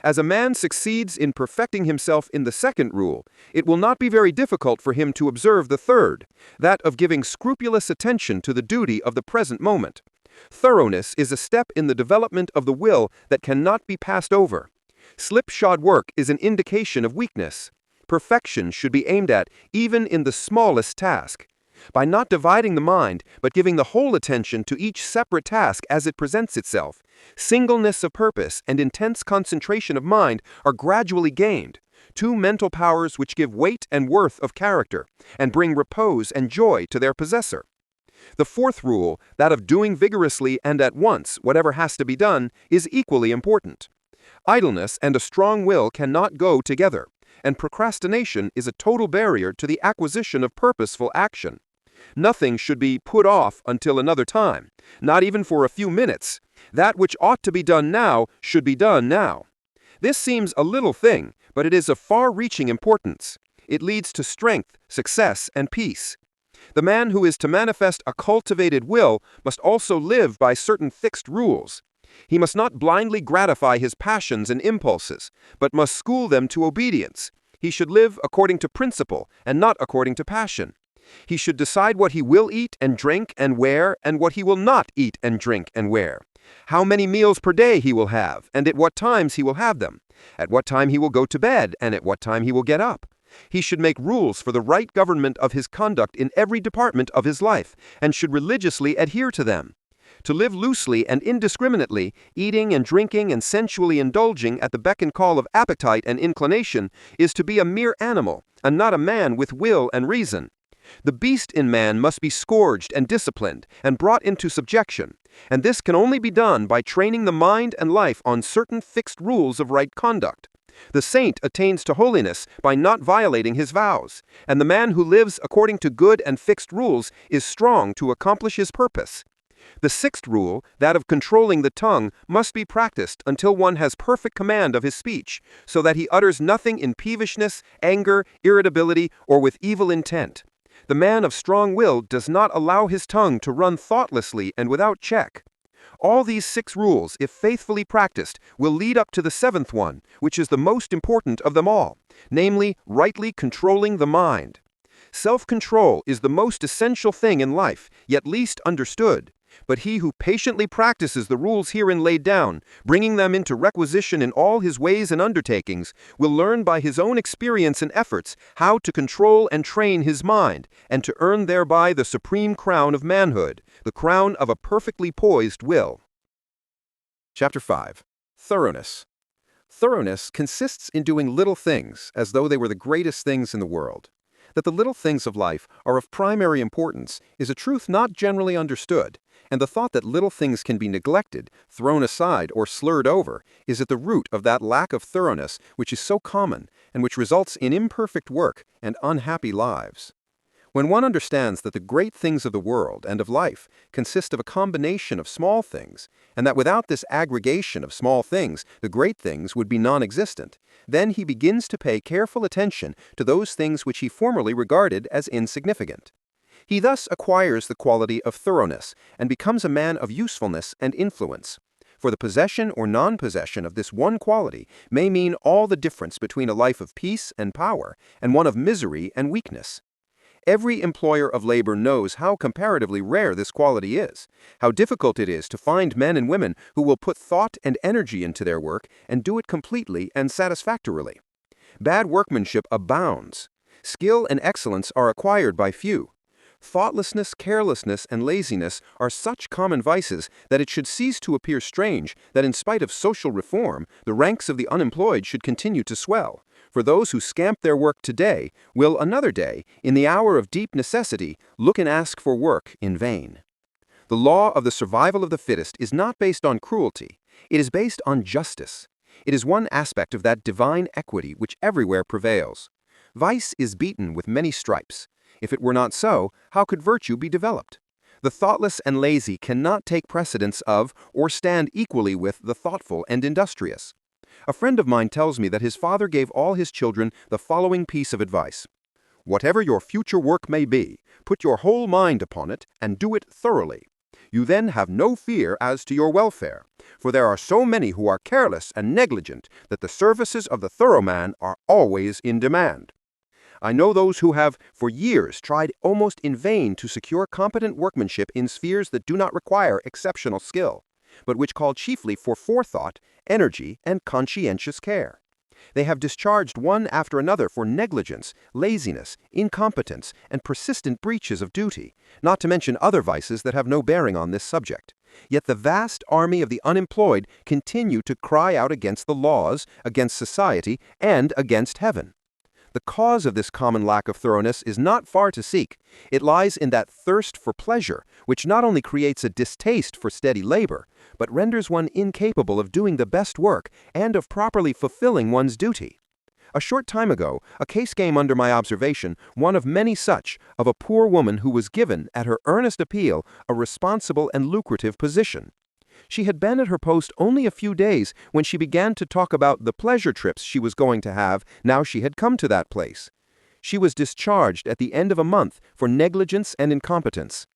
As a man succeeds in perfecting himself in the second rule, it will not be very difficult for him to observe the third, that of giving scrupulous attention to the duty of the present moment. Thoroughness is a step in the development of the will that cannot be passed over. Slipshod work is an indication of weakness. Perfection should be aimed at even in the smallest task. By not dividing the mind, but giving the whole attention to each separate task as it presents itself, singleness of purpose and intense concentration of mind are gradually gained, 2 mental powers which give weight and worth of character, and bring repose and joy to their possessor. The fourth rule, that of doing vigorously and at once whatever has to be done, is equally important. Idleness and a strong will cannot go together, and procrastination is a total barrier to the acquisition of purposeful action. Nothing should be put off until another time, not even for a few minutes. That which ought to be done now should be done now. This seems a little thing, but it is of far-reaching importance. It leads to strength, success, and peace. The man who is to manifest a cultivated will must also live by certain fixed rules. He must not blindly gratify his passions and impulses, but must school them to obedience. He should live according to principle and not according to passion. He should decide what he will eat and drink and wear, and what he will not eat and drink and wear. How many meals per day he will have, and at what times he will have them. At what time he will go to bed, and at what time he will get up. He should make rules for the right government of his conduct in every department of his life, and should religiously adhere to them. To live loosely and indiscriminately, eating and drinking and sensually indulging at the beck and call of appetite and inclination, is to be a mere animal, and not a man with will and reason. The beast in man must be scourged and disciplined and brought into subjection, and this can only be done by training the mind and life on certain fixed rules of right conduct. The saint attains to holiness by not violating his vows, and the man who lives according to good and fixed rules is strong to accomplish his purpose. The sixth rule, that of controlling the tongue, must be practiced until one has perfect command of his speech, so that he utters nothing in peevishness, anger, irritability, or with evil intent. The man of strong will does not allow his tongue to run thoughtlessly and without check. All these 6 rules, if faithfully practiced, will lead up to the 7th one, which is the most important of them all, namely, rightly controlling the mind. Self-control is the most essential thing in life, yet least understood. But he who patiently practices the rules herein laid down, bringing them into requisition in all his ways and undertakings, will learn by his own experience and efforts how to control and train his mind, and to earn thereby the supreme crown of manhood, the crown of a perfectly poised will. Chapter 5. Thoroughness. Thoroughness consists in doing little things as though they were the greatest things in the world. That the little things of life are of primary importance is a truth not generally understood, and the thought that little things can be neglected, thrown aside, or slurred over is at the root of that lack of thoroughness which is so common and which results in imperfect work and unhappy lives. When one understands that the great things of the world and of life consist of a combination of small things, and that without this aggregation of small things the great things would be non-existent, then he begins to pay careful attention to those things which he formerly regarded as insignificant. He thus acquires the quality of thoroughness and becomes a man of usefulness and influence. For the possession or non-possession of this one quality may mean all the difference between a life of peace and power and one of misery and weakness. Every employer of labor knows how comparatively rare this quality is, how difficult it is to find men and women who will put thought and energy into their work and do it completely and satisfactorily. Bad workmanship abounds. Skill and excellence are acquired by few. Thoughtlessness, carelessness, and laziness are such common vices that it should cease to appear strange that in spite of social reform, the ranks of the unemployed should continue to swell. For those who scamp their work today will another day, in the hour of deep necessity, look and ask for work in vain. The law of the survival of the fittest is not based on cruelty. It is based on justice. It is one aspect of that divine equity which everywhere prevails. Vice is beaten with many stripes. If it were not so, how could virtue be developed? The thoughtless and lazy cannot take precedence of or stand equally with the thoughtful and industrious. A friend of mine tells me that his father gave all his children the following piece of advice. Whatever your future work may be, put your whole mind upon it and do it thoroughly. You then have no fear as to your welfare, for there are so many who are careless and negligent that the services of the thorough man are always in demand. I know those who have for years tried almost in vain to secure competent workmanship in spheres that do not require exceptional skill, but which call chiefly for forethought, energy, and conscientious care. They have discharged one after another for negligence, laziness, incompetence, and persistent breaches of duty, not to mention other vices that have no bearing on this subject. Yet the vast army of the unemployed continue to cry out against the laws, against society, and against heaven. The cause of this common lack of thoroughness is not far to seek. It lies in that thirst for pleasure, which not only creates a distaste for steady labor, but renders one incapable of doing the best work and of properly fulfilling one's duty. A short time ago, a case came under my observation, one of many such, of a poor woman who was given, at her earnest appeal, a responsible and lucrative position. She had been at her post only a few days when she began to talk about the pleasure trips she was going to have now she had come to that place. She was discharged at the end of a month for negligence and incompetence.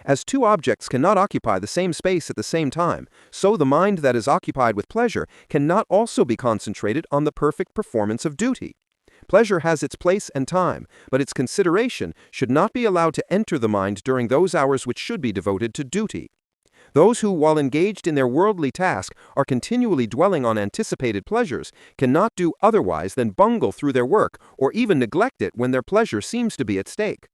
As two objects cannot occupy the same space at the same time, so the mind that is occupied with pleasure cannot also be concentrated on the perfect performance of duty. Pleasure has its place and time, but its consideration should not be allowed to enter the mind during those hours which should be devoted to duty. Those who, while engaged in their worldly task, are continually dwelling on anticipated pleasures, cannot do otherwise than bungle through their work or even neglect it when their pleasure seems to be at stake.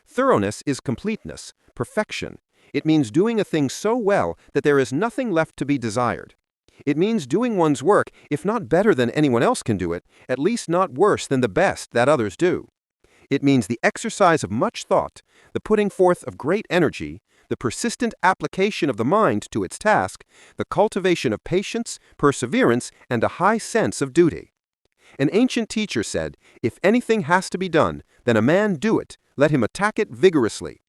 Thoroughness is completeness, perfection. It means doing a thing so well that there is nothing left to be desired. It means doing one's work, if not better than anyone else can do it, at least not worse than the best that others do. It means the exercise of much thought, the putting forth of great energy, the persistent application of the mind to its task, the cultivation of patience, perseverance, and a high sense of duty. An ancient teacher said, "If anything has to be done, then a man do it, let him attack it vigorously."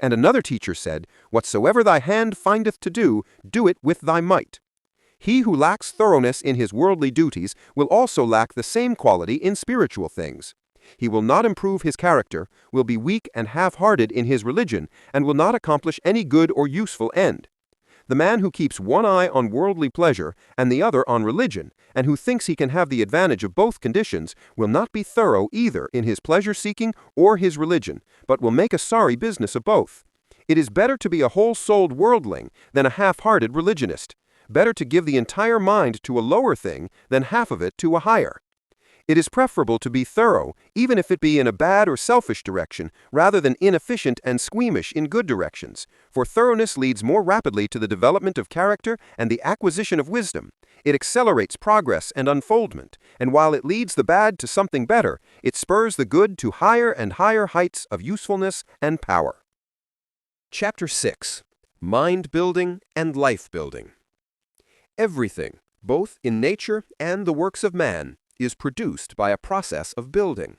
And another teacher said, "Whatsoever thy hand findeth to do, do it with thy might." He who lacks thoroughness in his worldly duties will also lack the same quality in spiritual things. He will not improve his character, will be weak and half-hearted in his religion, and will not accomplish any good or useful end. The man who keeps one eye on worldly pleasure and the other on religion, and who thinks he can have the advantage of both conditions, will not be thorough either in his pleasure-seeking or his religion, but will make a sorry business of both. It is better to be a whole-souled worldling than a half-hearted religionist. Better to give the entire mind to a lower thing than half of it to a higher. It is preferable to be thorough, even if it be in a bad or selfish direction, rather than inefficient and squeamish in good directions, for thoroughness leads more rapidly to the development of character and the acquisition of wisdom. It accelerates progress and unfoldment, and while it leads the bad to something better, it spurs the good to higher and higher heights of usefulness and power. Chapter 6. Mind Building and Life Building. Everything, both in nature and the works of man, is produced by a process of building.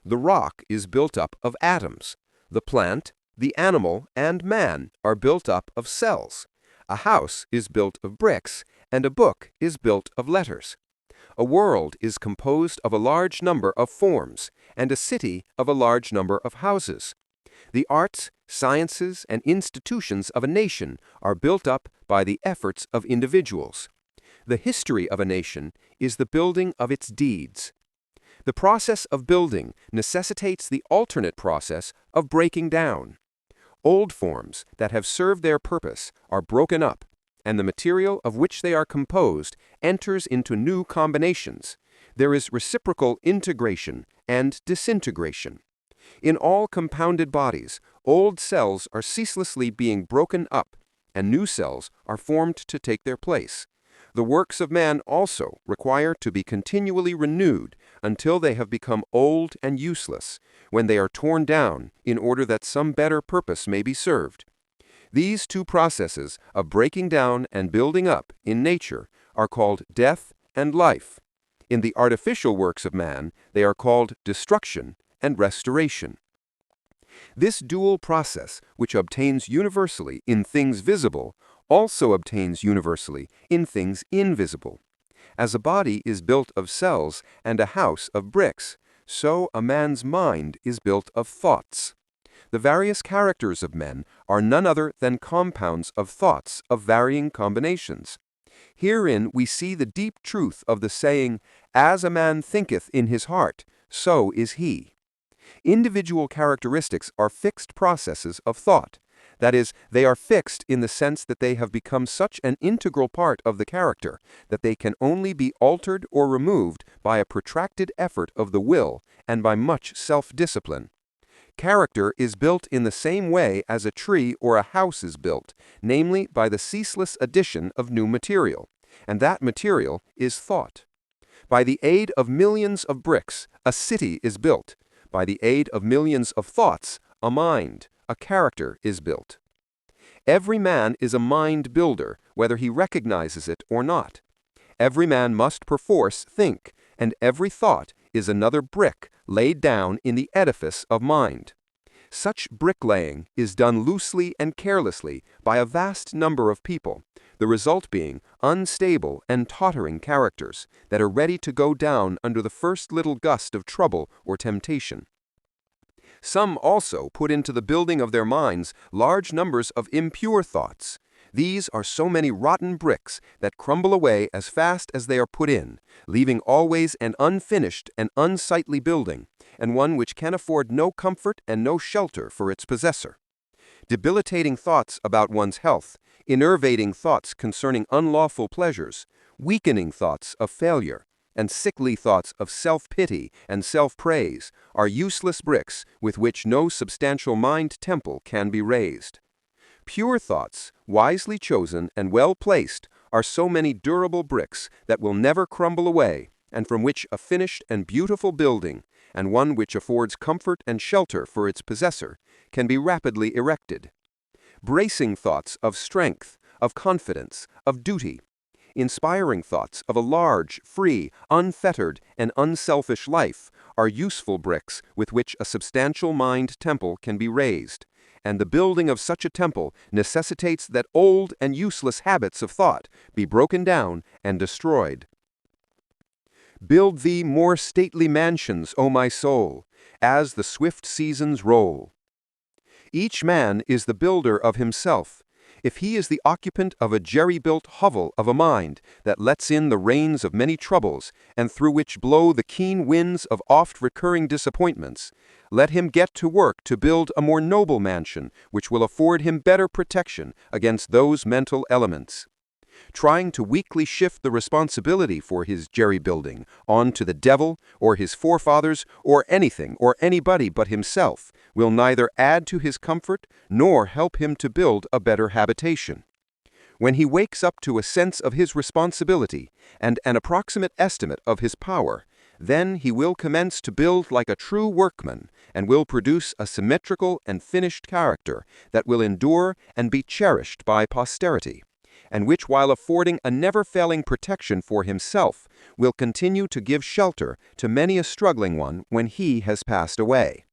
The rock is built up of atoms. The plant, the animal, and man are built up of cells. A house is built of bricks, and a book is built of letters. A world is composed of a large number of forms, and a city of a large number of houses. The arts, sciences, and institutions of a nation are built up by the efforts of individuals. The history of a nation is the building of its deeds. The process of building necessitates the alternate process of breaking down. Old forms that have served their purpose are broken up, and the material of which they are composed enters into new combinations. There is reciprocal integration and disintegration. In all compounded bodies, old cells are ceaselessly being broken up, and new cells are formed to take their place. The works of man also require to be continually renewed until they have become old and useless, when they are torn down in order that some better purpose may be served. These two processes of breaking down and building up in nature are called death and life. In the artificial works of man, they are called destruction and restoration. This dual process, which obtains universally in things visible, also obtains universally in things invisible. As a body is built of cells and a house of bricks, so a man's mind is built of thoughts. The various characters of men are none other than compounds of thoughts of varying combinations. Herein we see the deep truth of the saying, "As a man thinketh in his heart, so is he." Individual characteristics are fixed processes of thought. That is, they are fixed in the sense that they have become such an integral part of the character that they can only be altered or removed by a protracted effort of the will and by much self-discipline. Character is built in the same way as a tree or a house is built, namely by the ceaseless addition of new material, and that material is thought. By the aid of millions of bricks, a city is built. By the aid of millions of thoughts, a mind, a character is built. Every man is a mind builder, whether he recognizes it or not. Every man must perforce think, and every thought is another brick laid down in the edifice of mind. Such bricklaying is done loosely and carelessly by a vast number of people, the result being unstable and tottering characters that are ready to go down under the first little gust of trouble or temptation. Some also put into the building of their minds large numbers of impure thoughts. These are so many rotten bricks that crumble away as fast as they are put in, leaving always an unfinished and unsightly building, and one which can afford no comfort and no shelter for its possessor. Debilitating thoughts about one's health, enervating thoughts concerning unlawful pleasures, weakening thoughts of failure, and sickly thoughts of self-pity and self-praise are useless bricks with which no substantial mind temple can be raised. Pure thoughts, wisely chosen and well placed, are so many durable bricks that will never crumble away, and from which a finished and beautiful building, and one which affords comfort and shelter for its possessor, can be rapidly erected. Bracing thoughts of strength, of confidence, of duty, inspiring thoughts of a large, free, unfettered, and unselfish life are useful bricks with which a substantial mind temple can be raised, and the building of such a temple necessitates that old and useless habits of thought be broken down and destroyed. Build thee more stately mansions, O my soul, as the swift seasons roll. Each man is the builder of himself. if he is the occupant of a jerry-built hovel of a mind that lets in the rains of many troubles and through which blow the keen winds of oft-recurring disappointments, let him get to work to build a more noble mansion which will afford him better protection against those mental elements. Trying to weakly shift the responsibility for his jerry-building onto the devil or his forefathers or anything or anybody but himself will neither add to his comfort nor help him to build a better habitation. When he wakes up to a sense of his responsibility and an approximate estimate of his power, then he will commence to build like a true workman and will produce a symmetrical and finished character that will endure and be cherished by posterity, and which, while affording a never-failing protection for himself, will continue to give shelter to many a struggling one when he has passed away.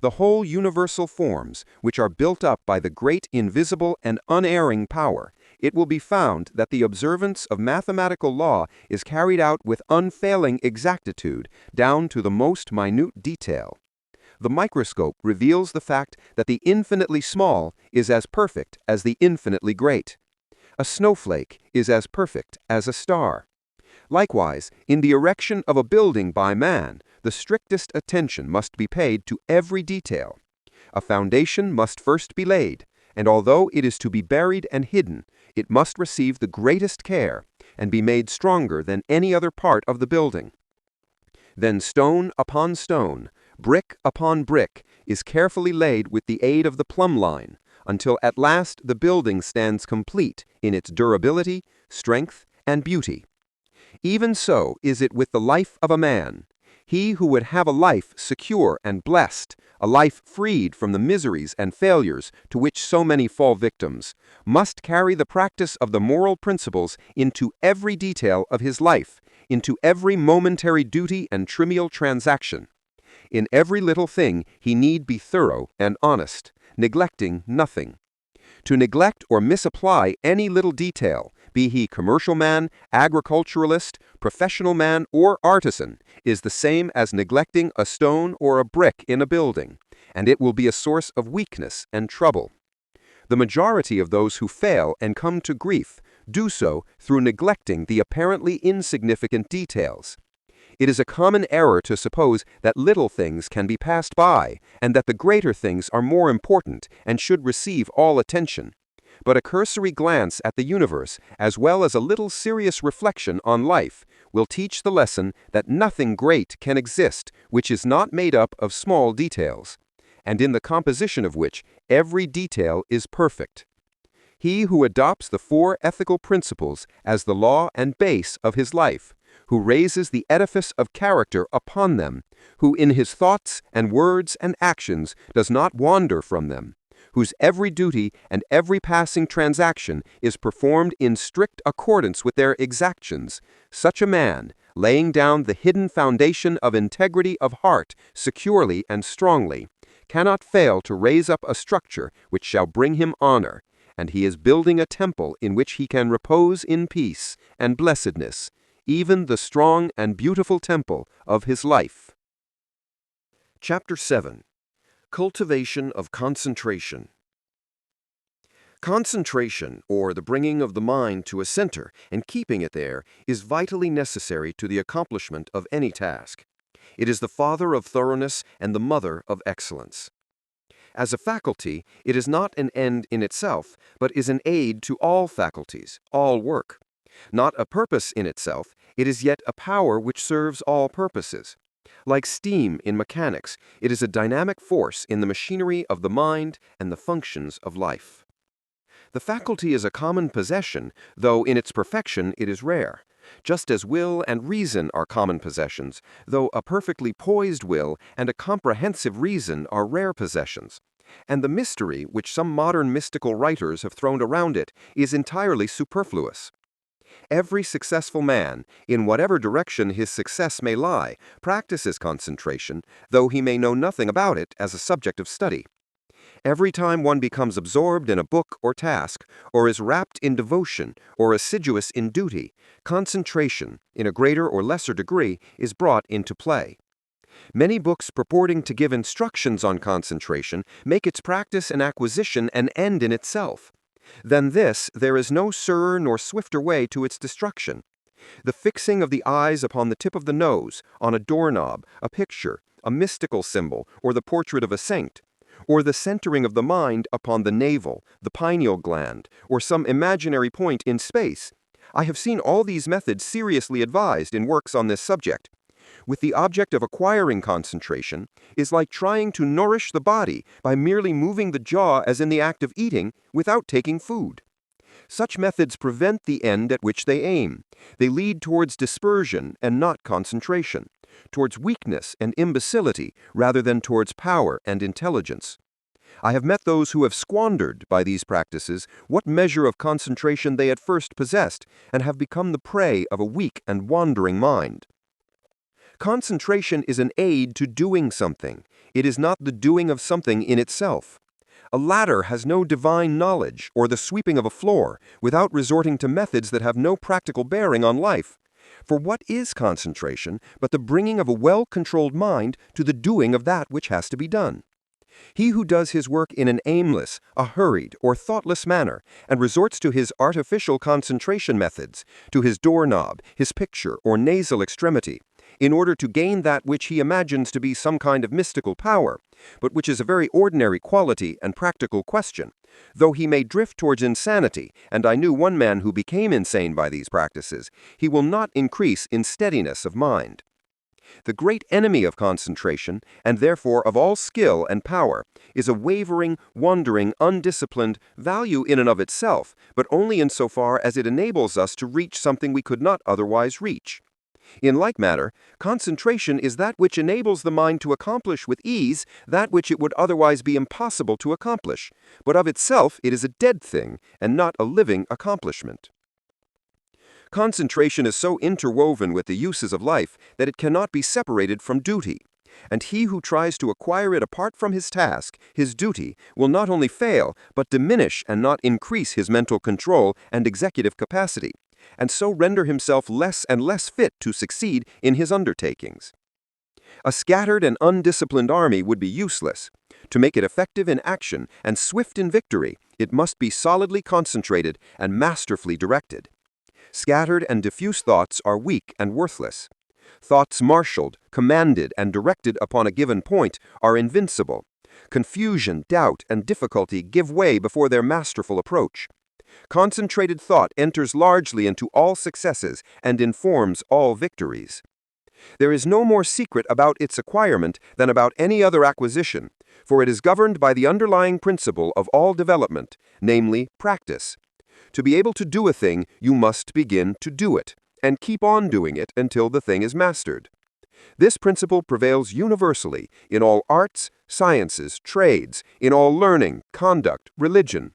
The whole universal forms, which are built up by the great invisible and unerring power, it will be found that the observance of mathematical law is carried out with unfailing exactitude down to the most minute detail. The microscope reveals the fact that the infinitely small is as perfect as the infinitely great. A snowflake is as perfect as a star. Likewise, in the erection of a building by man, the strictest attention must be paid to every detail. A foundation must first be laid, and although it is to be buried and hidden, it must receive the greatest care and be made stronger than any other part of the building. Then stone upon stone, brick upon brick, is carefully laid with the aid of the plumb line, until at last the building stands complete in its durability, strength, and beauty. Even so is it with the life of a man. He who would have a life secure and blessed, a life freed from the miseries and failures to which so many fall victims, must carry the practice of the moral principles into every detail of his life, into every momentary duty and trivial transaction. In every little thing he need be thorough and honest, neglecting nothing. To neglect or misapply any little detail, be he commercial man, agriculturalist, professional man, or artisan, is the same as neglecting a stone or a brick in a building, and it will be a source of weakness and trouble. The majority of those who fail and come to grief do so through neglecting the apparently insignificant details. It is a common error to suppose that little things can be passed by, and that the greater things are more important and should receive all attention. But a cursory glance at the universe, as well as a little serious reflection on life, will teach the lesson that nothing great can exist which is not made up of small details, and in the composition of which every detail is perfect. He who adopts the four ethical principles as the law and base of his life, who raises the edifice of character upon them, who in his thoughts and words and actions does not wander from them, whose every duty and every passing transaction is performed in strict accordance with their exactions, such a man, laying down the hidden foundation of integrity of heart securely and strongly, cannot fail to raise up a structure which shall bring him honor, and he is building a temple in which he can repose in peace and blessedness, even the strong and beautiful temple of his life. Chapter 7. Cultivation of Concentration. Concentration, or the bringing of the mind to a center and keeping it there, is vitally necessary to the accomplishment of any task. It is the father of thoroughness and the mother of excellence. As a faculty, it is not an end in itself, but is an aid to all faculties, all work. Not a purpose in itself, it is yet a power which serves all purposes. Like steam in mechanics, it is a dynamic force in the machinery of the mind and the functions of life. The faculty is a common possession, though in its perfection it is rare. Just as will and reason are common possessions, though a perfectly poised will and a comprehensive reason are rare possessions. And the mystery which some modern mystical writers have thrown around it is entirely superfluous. Every successful man, in whatever direction his success may lie, practices concentration, though he may know nothing about it as a subject of study. Every time one becomes absorbed in a book or task, or is rapt in devotion, or assiduous in duty, concentration, in a greater or lesser degree, is brought into play. Many books purporting to give instructions on concentration make its practice and acquisition an end in itself. Than this, there is no surer nor swifter way to its destruction. The fixing of the eyes upon the tip of the nose, on a doorknob, a picture, a mystical symbol, or the portrait of a saint, or the centering of the mind upon the navel, the pineal gland, or some imaginary point in space. I have seen all these methods seriously advised in works on this subject. With the object of acquiring concentration, is like trying to nourish the body by merely moving the jaw as in the act of eating without taking food. Such methods prevent the end at which they aim. They lead towards dispersion and not concentration, towards weakness and imbecility rather than towards power and intelligence. I have met those who have squandered, by these practices, what measure of concentration they at first possessed, and have become the prey of a weak and wandering mind. Concentration is an aid to doing something. It is not the doing of something in itself. A ladder has no divine knowledge, or the sweeping of a floor, without resorting to methods that have no practical bearing on life. For what is concentration but the bringing of a well-controlled mind to the doing of that which has to be done? He who does his work in an aimless, a hurried, or thoughtless manner, and resorts to his artificial concentration methods, to his doorknob, his picture, or nasal extremity, in order to gain that which he imagines to be some kind of mystical power, but which is a very ordinary quality and practical question, though he may drift towards insanity, and I knew one man who became insane by these practices, he will not increase in steadiness of mind. The great enemy of concentration, and therefore of all skill and power, is a wavering, wandering, undisciplined value in and of itself, but only insofar as it enables us to reach something we could not otherwise reach. In like manner, concentration is that which enables the mind to accomplish with ease that which it would otherwise be impossible to accomplish, but of itself it is a dead thing, and not a living accomplishment. Concentration is so interwoven with the uses of life that it cannot be separated from duty, and he who tries to acquire it apart from his task, his duty, will not only fail, but diminish and not increase his mental control and executive capacity, and so render himself less and less fit to succeed in his undertakings. A scattered and undisciplined army would be useless. To make it effective in action and swift in victory, it must be solidly concentrated and masterfully directed. Scattered and diffuse thoughts are weak and worthless. Thoughts marshaled, commanded, and directed upon a given point are invincible. Confusion, doubt, and difficulty give way before their masterful approach. Concentrated thought enters largely into all successes and informs all victories. There is no more secret about its acquirement than about any other acquisition, for it is governed by the underlying principle of all development, namely practice. To be able to do a thing, you must begin to do it, and keep on doing it until the thing is mastered. This principle prevails universally in all arts, sciences, trades, in all learning, conduct, religion.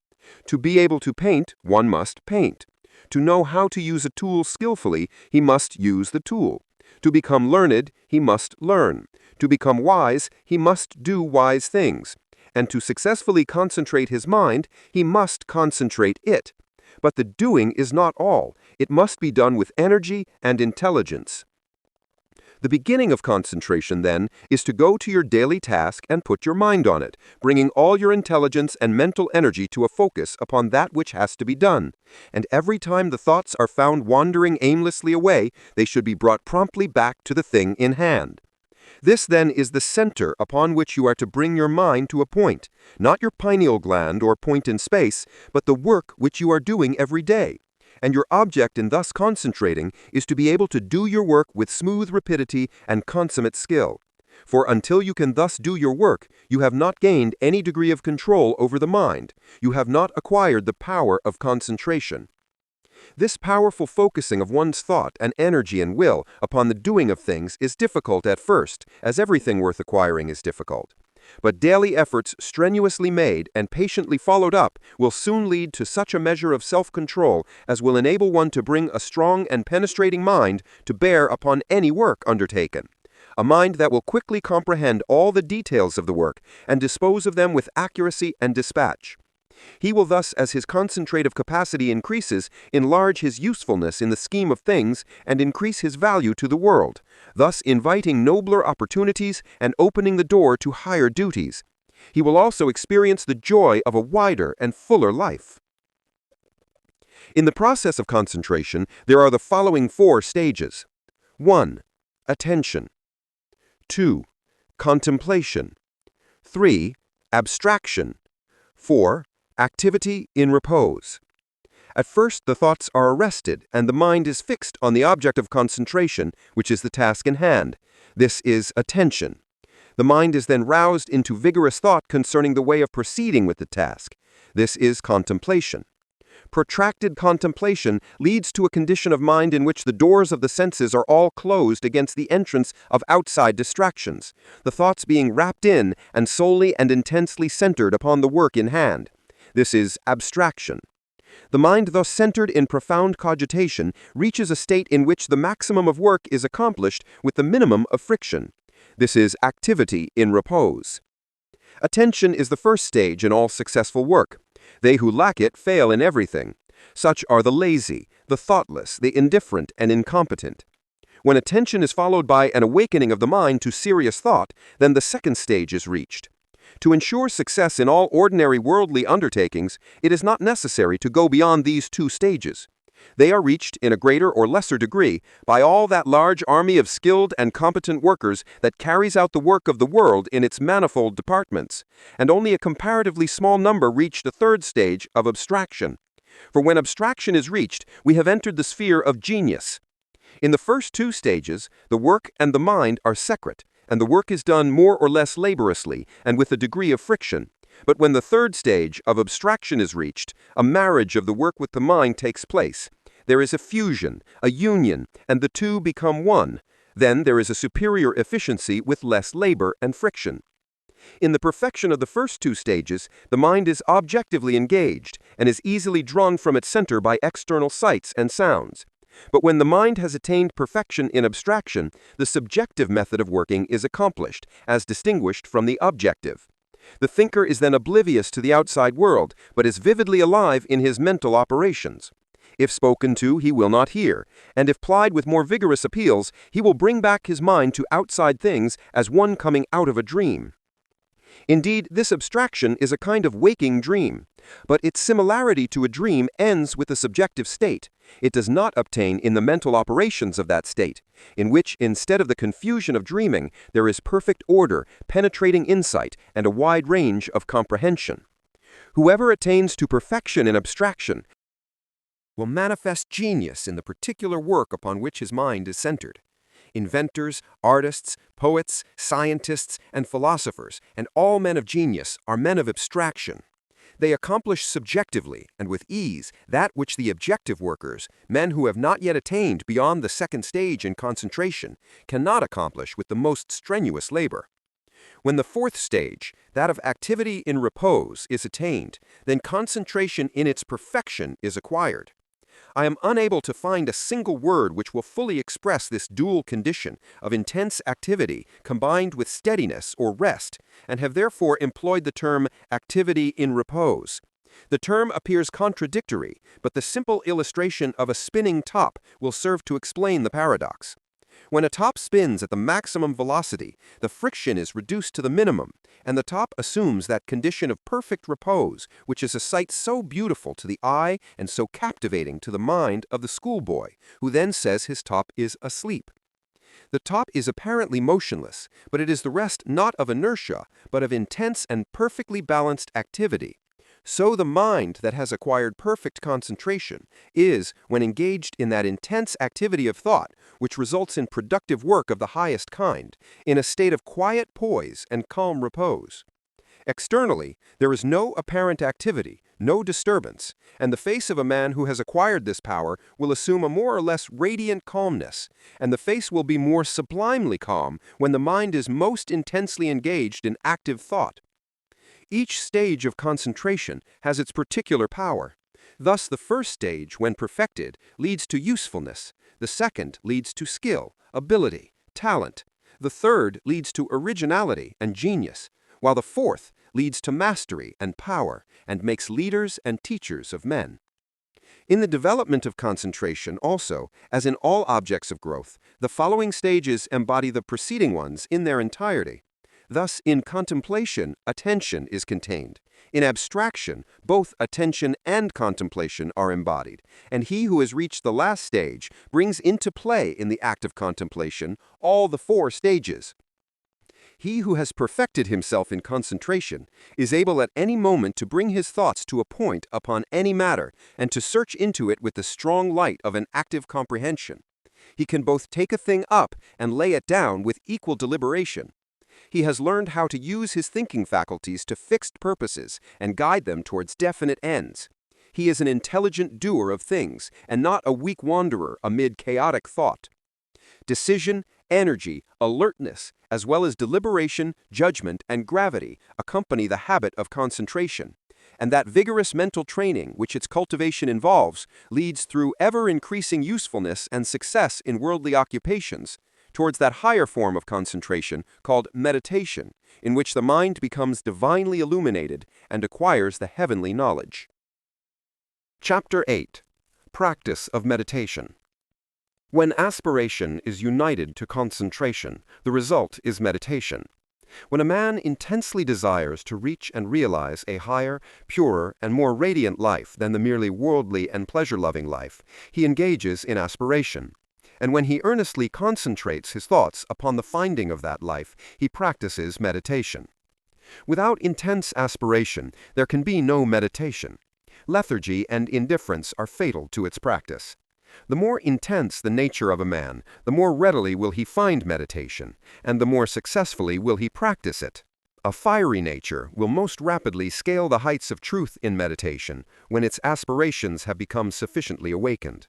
To be able to paint, one must paint. To know how to use a tool skillfully, he must use the tool. To become learned, he must learn. To become wise, he must do wise things. And to successfully concentrate his mind, he must concentrate it. But the doing is not all. It must be done with energy and intelligence. The beginning of concentration, then, is to go to your daily task and put your mind on it, bringing all your intelligence and mental energy to a focus upon that which has to be done. And every time the thoughts are found wandering aimlessly away, they should be brought promptly back to the thing in hand. This, then, is the center upon which you are to bring your mind to a point, not your pineal gland or point in space, but the work which you are doing every day. And your object in thus concentrating is to be able to do your work with smooth rapidity and consummate skill. For until you can thus do your work, you have not gained any degree of control over the mind. You have not acquired the power of concentration. This powerful focusing of one's thought and energy and will upon the doing of things is difficult at first, as everything worth acquiring is difficult. But daily efforts strenuously made and patiently followed up will soon lead to such a measure of self-control as will enable one to bring a strong and penetrating mind to bear upon any work undertaken. A mind that will quickly comprehend all the details of the work and dispose of them with accuracy and dispatch. He will thus, as his concentrative capacity increases, enlarge his usefulness in the scheme of things and increase his value to the world, thus inviting nobler opportunities and opening the door to higher duties. He will also experience the joy of a wider and fuller life. In the process of concentration, there are the following 4 stages. 1. Attention. 2. Contemplation. 3. Abstraction. 4. Activity in repose. At first, the thoughts are arrested, and the mind is fixed on the object of concentration, which is the task in hand. This is attention. The mind is then roused into vigorous thought concerning the way of proceeding with the task. This is contemplation. Protracted contemplation leads to a condition of mind in which the doors of the senses are all closed against the entrance of outside distractions, the thoughts being wrapped in and solely and intensely centered upon the work in hand. This is abstraction. The mind thus centered in profound cogitation reaches a state in which the maximum of work is accomplished with the minimum of friction. This is activity in repose. Attention is the first stage in all successful work. They who lack it fail in everything. Such are the lazy, the thoughtless, the indifferent, and incompetent. When attention is followed by an awakening of the mind to serious thought, then the second stage is reached. To ensure success in all ordinary worldly undertakings, it is not necessary to go beyond these 2 stages. They are reached in a greater or lesser degree by all that large army of skilled and competent workers that carries out the work of the world in its manifold departments, and only a comparatively small number reach the 3rd stage of abstraction. For when abstraction is reached, we have entered the sphere of genius. In the first 2 stages, the work and the mind are separate, and the work is done more or less laboriously and with a degree of friction. But when the 3rd stage of abstraction is reached, a marriage of the work with the mind takes place. There is a fusion, a union, and the 2 become one. Then there is a superior efficiency with less labor and friction. In the perfection of the first 2 stages, the mind is objectively engaged and is easily drawn from its center by external sights and sounds. But when the mind has attained perfection in abstraction, the subjective method of working is accomplished, as distinguished from the objective. The thinker is then oblivious to the outside world, but is vividly alive in his mental operations. If spoken to, he will not hear, and if plied with more vigorous appeals, he will bring back his mind to outside things as one coming out of a dream. Indeed, this abstraction is a kind of waking dream, but its similarity to a dream ends with the subjective state. It does not obtain in the mental operations of that state, in which, instead of the confusion of dreaming, there is perfect order, penetrating insight, and a wide range of comprehension. Whoever attains to perfection in abstraction will manifest genius in the particular work upon which his mind is centered. Inventors, artists, poets, scientists, and philosophers, and all men of genius are men of abstraction. They accomplish subjectively and with ease that which the objective workers, men who have not yet attained beyond the 2nd stage in concentration, cannot accomplish with the most strenuous labor. When the 4th stage, that of activity in repose, is attained, then concentration in its perfection is acquired. I am unable to find a single word which will fully express this dual condition of intense activity combined with steadiness or rest, and have therefore employed the term activity in repose. The term appears contradictory, but the simple illustration of a spinning top will serve to explain the paradox. When a top spins at the maximum velocity, the friction is reduced to the minimum, and the top assumes that condition of perfect repose, which is a sight so beautiful to the eye and so captivating to the mind of the schoolboy, who then says his top is asleep. The top is apparently motionless, but it is the rest not of inertia, but of intense and perfectly balanced activity. So the mind that has acquired perfect concentration is, when engaged in that intense activity of thought, which results in productive work of the highest kind, in a state of quiet poise and calm repose. Externally, there is no apparent activity, no disturbance, and the face of a man who has acquired this power will assume a more or less radiant calmness, and the face will be more sublimely calm when the mind is most intensely engaged in active thought. Each stage of concentration has its particular power. Thus, the first stage, when perfected, leads to usefulness. The second leads to skill, ability, talent. The third leads to originality and genius, while the fourth leads to mastery and power and makes leaders and teachers of men. In the development of concentration also, as in all objects of growth, the following stages embody the preceding ones in their entirety. Thus, in contemplation, attention is contained. In abstraction, both attention and contemplation are embodied, and he who has reached the last stage brings into play in the act of contemplation all the four stages. He who has perfected himself in concentration is able at any moment to bring his thoughts to a point upon any matter and to search into it with the strong light of an active comprehension. He can both take a thing up and lay it down with equal deliberation. He has learned how to use his thinking faculties to fixed purposes and guide them towards definite ends. He is an intelligent doer of things and not a weak wanderer amid chaotic thought. Decision, energy, alertness, as well as deliberation, judgment, and gravity accompany the habit of concentration, and that vigorous mental training which its cultivation involves leads through ever-increasing usefulness and success in worldly occupations towards that higher form of concentration called meditation, in which the mind becomes divinely illuminated and acquires the heavenly knowledge. Chapter 8. Practice of Meditation. When aspiration is united to concentration, the result is meditation. When a man intensely desires to reach and realize a higher, purer, and more radiant life than the merely worldly and pleasure-loving life, he engages in aspiration. And when he earnestly concentrates his thoughts upon the finding of that life, he practices meditation. Without intense aspiration, there can be no meditation. Lethargy and indifference are fatal to its practice. The more intense the nature of a man, the more readily will he find meditation, and the more successfully will he practice it. A fiery nature will most rapidly scale the heights of truth in meditation when its aspirations have become sufficiently awakened.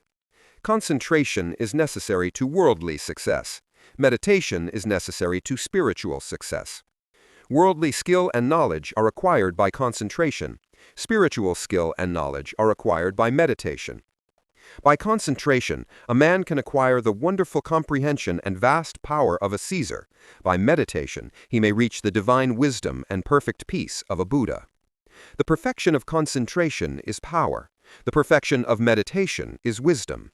Concentration is necessary to worldly success. Meditation is necessary to spiritual success. Worldly skill and knowledge are acquired by concentration. Spiritual skill and knowledge are acquired by meditation. By concentration, a man can acquire the wonderful comprehension and vast power of a Caesar. By meditation, he may reach the divine wisdom and perfect peace of a Buddha. The perfection of concentration is power. The perfection of meditation is wisdom.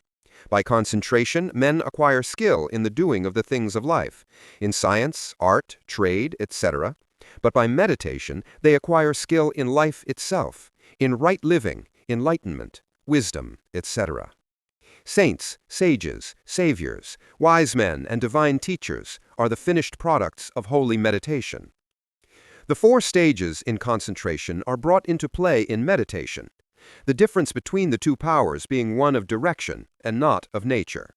By concentration, men acquire skill in the doing of the things of life, in science, art, trade, etc. But by meditation, they acquire skill in life itself, in right living, enlightenment, wisdom, etc. Saints, sages, saviors, wise men, and divine teachers are the finished products of holy meditation. The four stages in concentration are brought into play in meditation, the difference between the two powers being one of direction and not of nature.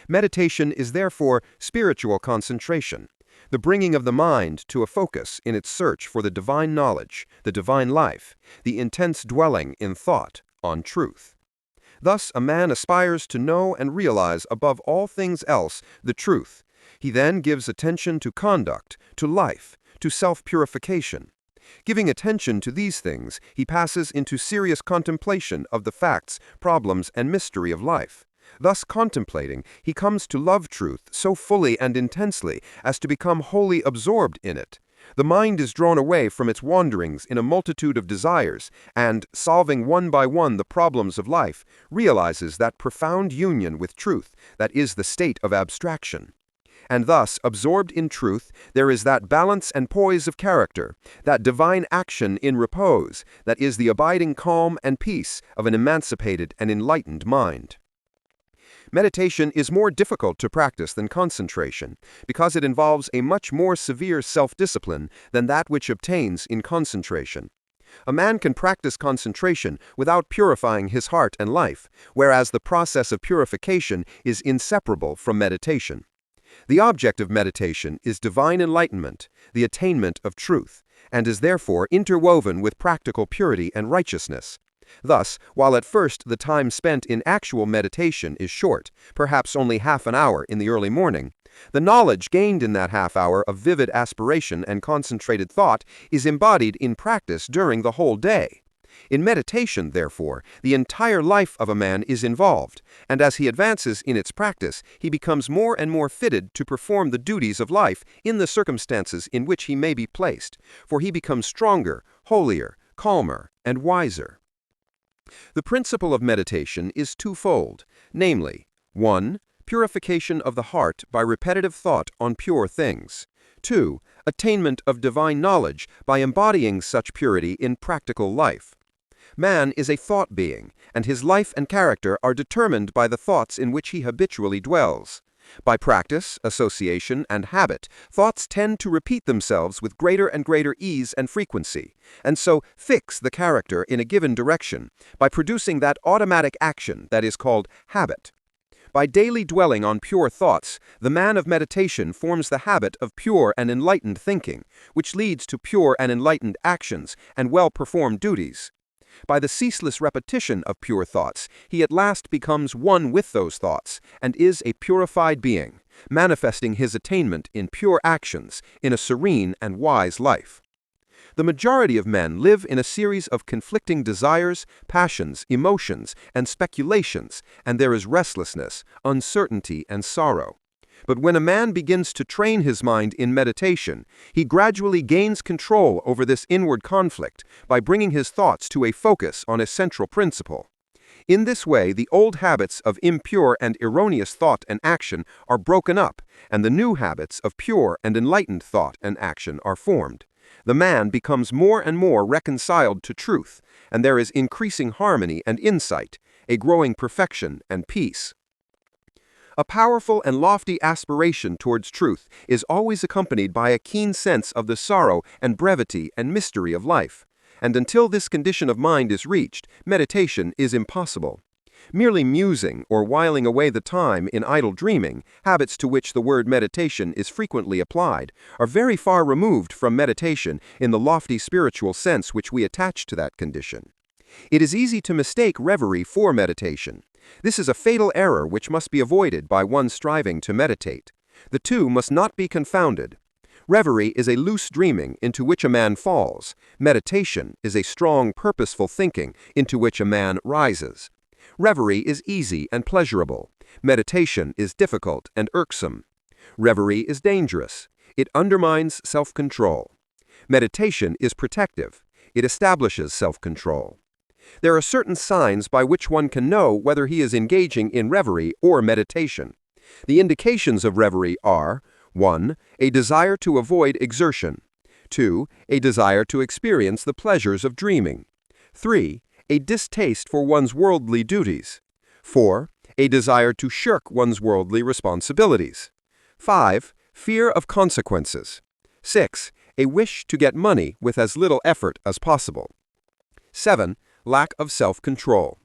Meditation is therefore spiritual concentration, the bringing of the mind to a focus in its search for the divine knowledge, the divine life, the intense dwelling in thought on truth. Thus, a man aspires to know and realize above all things else the truth. He then gives attention to conduct, to life, to self-purification. Giving attention to these things, he passes into serious contemplation of the facts, problems, and mystery of life. Thus contemplating, he comes to love truth so fully and intensely as to become wholly absorbed in it. The mind is drawn away from its wanderings in a multitude of desires and, solving one by one the problems of life, realizes that profound union with truth that is the state of abstraction. And thus, absorbed in truth, there is that balance and poise of character, that divine action in repose, that is the abiding calm and peace of an emancipated and enlightened mind. Meditation is more difficult to practice than concentration, because it involves a much more severe self-discipline than that which obtains in concentration. A man can practice concentration without purifying his heart and life, whereas the process of purification is inseparable from meditation. The object of meditation is divine enlightenment, the attainment of truth, and is therefore interwoven with practical purity and righteousness. Thus, while at first the time spent in actual meditation is short, perhaps only half an hour in the early morning, the knowledge gained in that half hour of vivid aspiration and concentrated thought is embodied in practice during the whole day. In meditation, therefore, the entire life of a man is involved, and as he advances in its practice, he becomes more and more fitted to perform the duties of life in the circumstances in which he may be placed, for he becomes stronger, holier, calmer, and wiser. The principle of meditation is twofold, namely, 1. Purification of the heart by repetitive thought on pure things. 2. attainment of divine knowledge by embodying such purity in practical life. Man is a thought being, and his life and character are determined by the thoughts in which he habitually dwells. By practice, association, and habit, thoughts tend to repeat themselves with greater and greater ease and frequency, and so fix the character in a given direction by producing that automatic action that is called habit. By daily dwelling on pure thoughts, the man of meditation forms the habit of pure and enlightened thinking, which leads to pure and enlightened actions and well-performed duties. By the ceaseless repetition of pure thoughts, he at last becomes one with those thoughts and is a purified being, manifesting his attainment in pure actions in a serene and wise life. The majority of men live in a series of conflicting desires, passions, emotions, and speculations, and there is restlessness, uncertainty, and sorrow. But when a man begins to train his mind in meditation, he gradually gains control over this inward conflict by bringing his thoughts to a focus on a central principle. In this way, the old habits of impure and erroneous thought and action are broken up, and the new habits of pure and enlightened thought and action are formed. The man becomes more and more reconciled to truth, and there is increasing harmony and insight, a growing perfection and peace. A powerful and lofty aspiration towards truth is always accompanied by a keen sense of the sorrow and brevity and mystery of life, and until this condition of mind is reached, meditation is impossible. Merely musing or whiling away the time in idle dreaming, habits to which the word meditation is frequently applied, are very far removed from meditation in the lofty spiritual sense which we attach to that condition. It is easy to mistake reverie for meditation. This is a fatal error which must be avoided by one striving to meditate. The two must not be confounded. Reverie is a loose dreaming into which a man falls. Meditation is a strong, purposeful thinking into which a man rises. Reverie is easy and pleasurable. Meditation is difficult and irksome. Reverie is dangerous. It undermines self-control. Meditation is protective. It establishes self-control. There are certain signs by which one can know whether he is engaging in reverie or meditation. The indications of reverie are 1. A desire to avoid exertion. 2. A desire to experience the pleasures of dreaming. 3. A distaste for one's worldly duties. 4. A desire to shirk one's worldly responsibilities. 5. Fear of consequences. 6. A wish to get money with as little effort as possible. 7. Lack of self-control.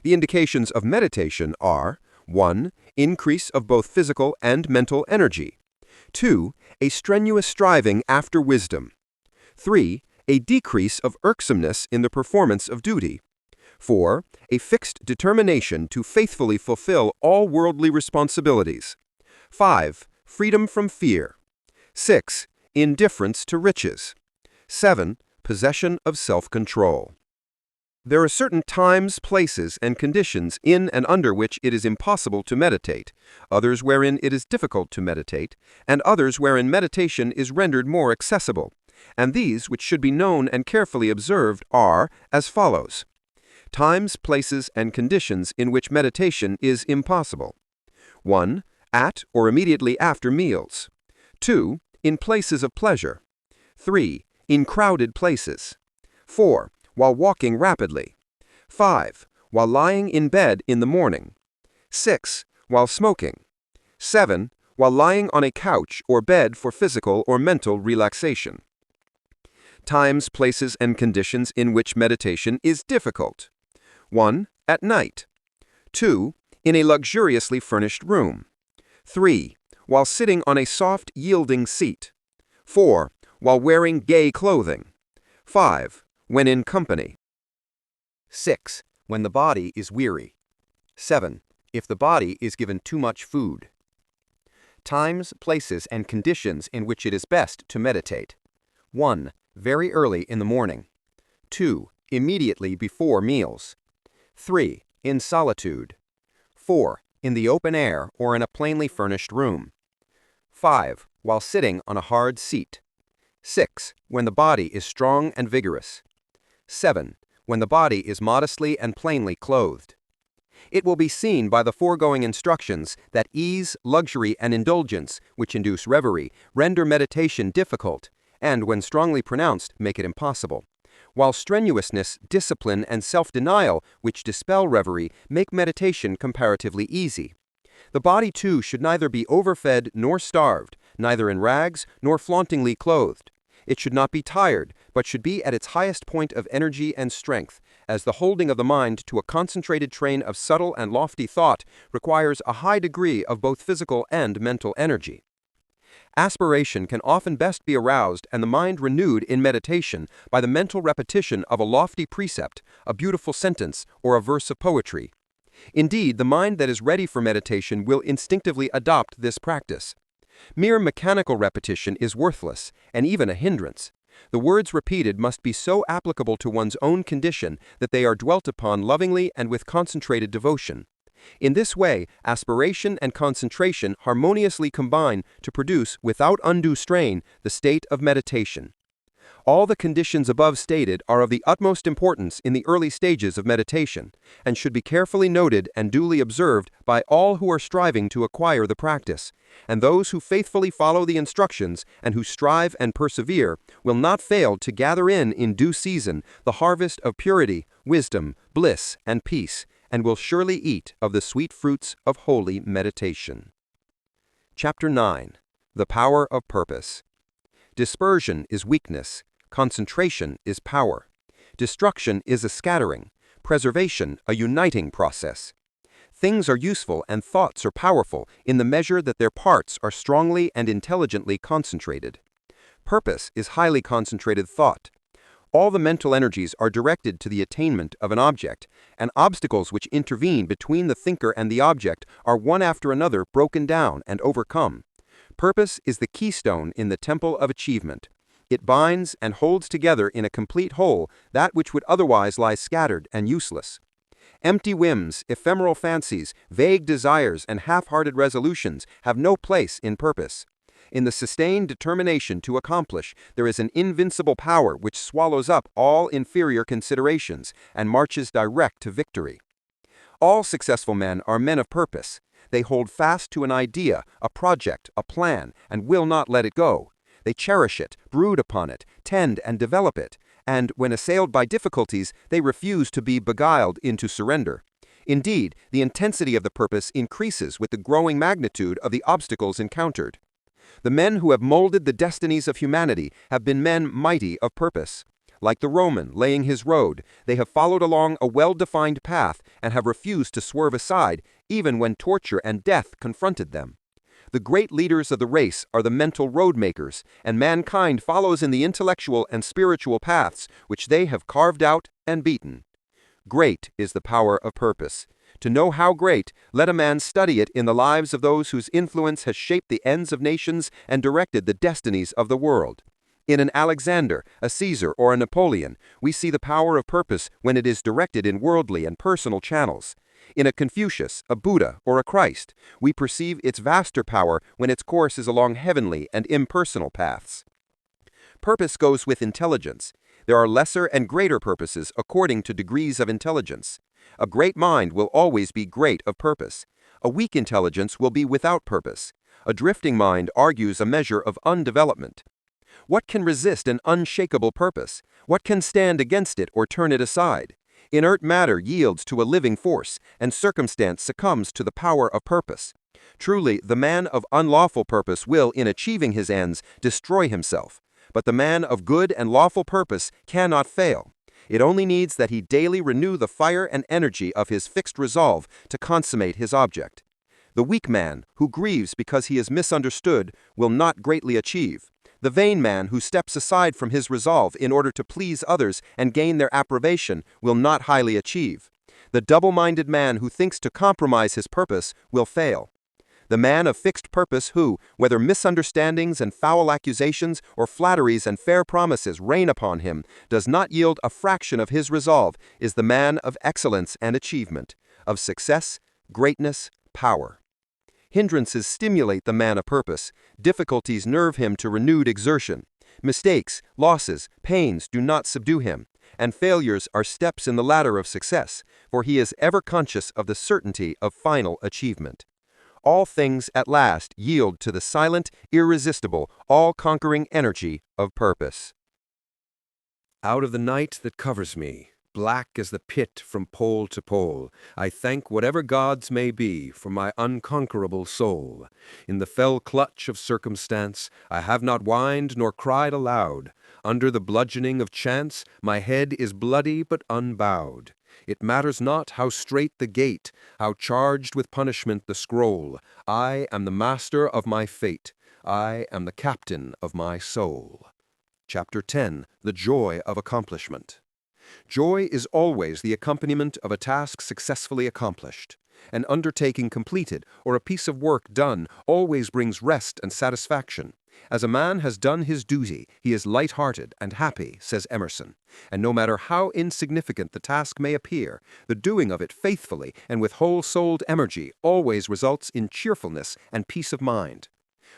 The indications of meditation are 1. Increase of both physical and mental energy. 2. A strenuous striving after wisdom. 3. A decrease of irksomeness in the performance of duty. 4. A fixed determination to faithfully fulfill all worldly responsibilities. 5. Freedom from fear. 6. Indifference to riches. 7. Possession of self-control. There are certain times, places, and conditions in and under which it is impossible to meditate, others wherein it is difficult to meditate, and others wherein meditation is rendered more accessible. And these, which should be known and carefully observed, are as follows. Times, places, and conditions in which meditation is impossible. 1. At or immediately after meals. 2. In places of pleasure. 3. In crowded places. 4. While walking rapidly. 5. While lying in bed in the morning. 6. While smoking. 7. While lying on a couch or bed for physical or mental relaxation. Times, places, and conditions in which meditation is difficult. 1. At night. 2. In a luxuriously furnished room. 3. While sitting on a soft, yielding seat. 4. While wearing gay clothing. 5. When in company. 6. When the body is weary. 7. If the body is given too much food. Times, places, and conditions in which it is best to meditate. 1. Very early in the morning. 2. Immediately before meals. 3. In solitude. 4. In the open air or in a plainly furnished room. 5. While sitting on a hard seat. 6. When the body is strong and vigorous. 7. When the body is modestly and plainly clothed. It will be seen by the foregoing instructions that ease, luxury, and indulgence, which induce reverie, render meditation difficult, and, when strongly pronounced, make it impossible, while strenuousness, discipline, and self-denial, which dispel reverie, make meditation comparatively easy. The body, too, should neither be overfed nor starved, neither in rags nor flauntingly clothed. It should not be tired, but should be at its highest point of energy and strength, as the holding of the mind to a concentrated train of subtle and lofty thought requires a high degree of both physical and mental energy. Aspiration can often best be aroused and the mind renewed in meditation by the mental repetition of a lofty precept, a beautiful sentence, or a verse of poetry. Indeed, the mind that is ready for meditation will instinctively adopt this practice. Mere mechanical repetition is worthless, and even a hindrance. The words repeated must be so applicable to one's own condition that they are dwelt upon lovingly and with concentrated devotion. In this way, aspiration and concentration harmoniously combine to produce, without undue strain, the state of meditation. All the conditions above stated are of the utmost importance in the early stages of meditation, and should be carefully noted and duly observed by all who are striving to acquire the practice, and those who faithfully follow the instructions and who strive and persevere will not fail to gather in due season the harvest of purity, wisdom, bliss, and peace, and will surely eat of the sweet fruits of holy meditation. Chapter 9. The Power of Purpose. Dispersion is weakness. Concentration is power. Destruction is a scattering. Preservation a uniting process. Things are useful and thoughts are powerful in the measure that their parts are strongly and intelligently concentrated. Purpose is highly concentrated thought. All the mental energies are directed to the attainment of an object, and obstacles which intervene between the thinker and the object are one after another broken down and overcome. Purpose is the keystone in the temple of achievement. It binds and holds together in a complete whole that which would otherwise lie scattered and useless. Empty whims, ephemeral fancies, vague desires, and half-hearted resolutions have no place in purpose. In the sustained determination to accomplish, there is an invincible power which swallows up all inferior considerations and marches direct to victory. All successful men are men of purpose. They hold fast to an idea, a project, a plan, and will not let it go. They cherish it, brood upon it, tend and develop it, and, when assailed by difficulties, they refuse to be beguiled into surrender. Indeed, the intensity of the purpose increases with the growing magnitude of the obstacles encountered. The men who have molded the destinies of humanity have been men mighty of purpose. Like the Roman laying his road, they have followed along a well-defined path and have refused to swerve aside, even when torture and death confronted them. The great leaders of the race are the mental road makers, and mankind follows in the intellectual and spiritual paths which they have carved out and beaten. Great is the power of purpose. To know how great, let a man study it in the lives of those whose influence has shaped the ends of nations and directed the destinies of the world. In an Alexander, a Caesar, or a Napoleon, we see the power of purpose when it is directed in worldly and personal channels. In a Confucius, a Buddha, or a Christ, we perceive its vaster power when its course is along heavenly and impersonal paths. Purpose goes with intelligence. There are lesser and greater purposes according to degrees of intelligence. A great mind will always be great of purpose. A weak intelligence will be without purpose. A drifting mind argues a measure of undevelopment. What can resist an unshakable purpose? What can stand against it or turn it aside? Inert matter yields to a living force, and circumstance succumbs to the power of purpose. Truly, the man of unlawful purpose will, in achieving his ends, destroy himself. But the man of good and lawful purpose cannot fail. It only needs that he daily renew the fire and energy of his fixed resolve to consummate his object. The weak man, who grieves because he is misunderstood, will not greatly achieve. The vain man who steps aside from his resolve in order to please others and gain their approbation will not highly achieve. The double-minded man who thinks to compromise his purpose will fail. The man of fixed purpose who, whether misunderstandings and foul accusations or flatteries and fair promises rain upon him, does not yield a fraction of his resolve, is the man of excellence and achievement, of success, greatness, power. Hindrances stimulate the man of purpose. Difficulties nerve him to renewed exertion. Mistakes, losses, pains do not subdue him. and failures are steps in the ladder of success, for he is ever conscious of the certainty of final achievement. All things at last yield to the silent, irresistible, all-conquering energy of purpose. Out of the night that covers me, black as the pit from pole to pole, I thank whatever gods may be for my unconquerable soul. In the fell clutch of circumstance, I have not whined nor cried aloud. Under the bludgeoning of chance, my head is bloody but unbowed. It matters not how strait the gate, how charged with punishment the scroll. I am the master of my fate. I am the captain of my soul. Chapter 10. The Joy of Accomplishment. Joy is always the accompaniment of a task successfully accomplished. An undertaking completed or a piece of work done always brings rest and satisfaction. As a man has done his duty, he is light-hearted and happy, says Emerson. And no matter how insignificant the task may appear, the doing of it faithfully and with whole-souled energy always results in cheerfulness and peace of mind.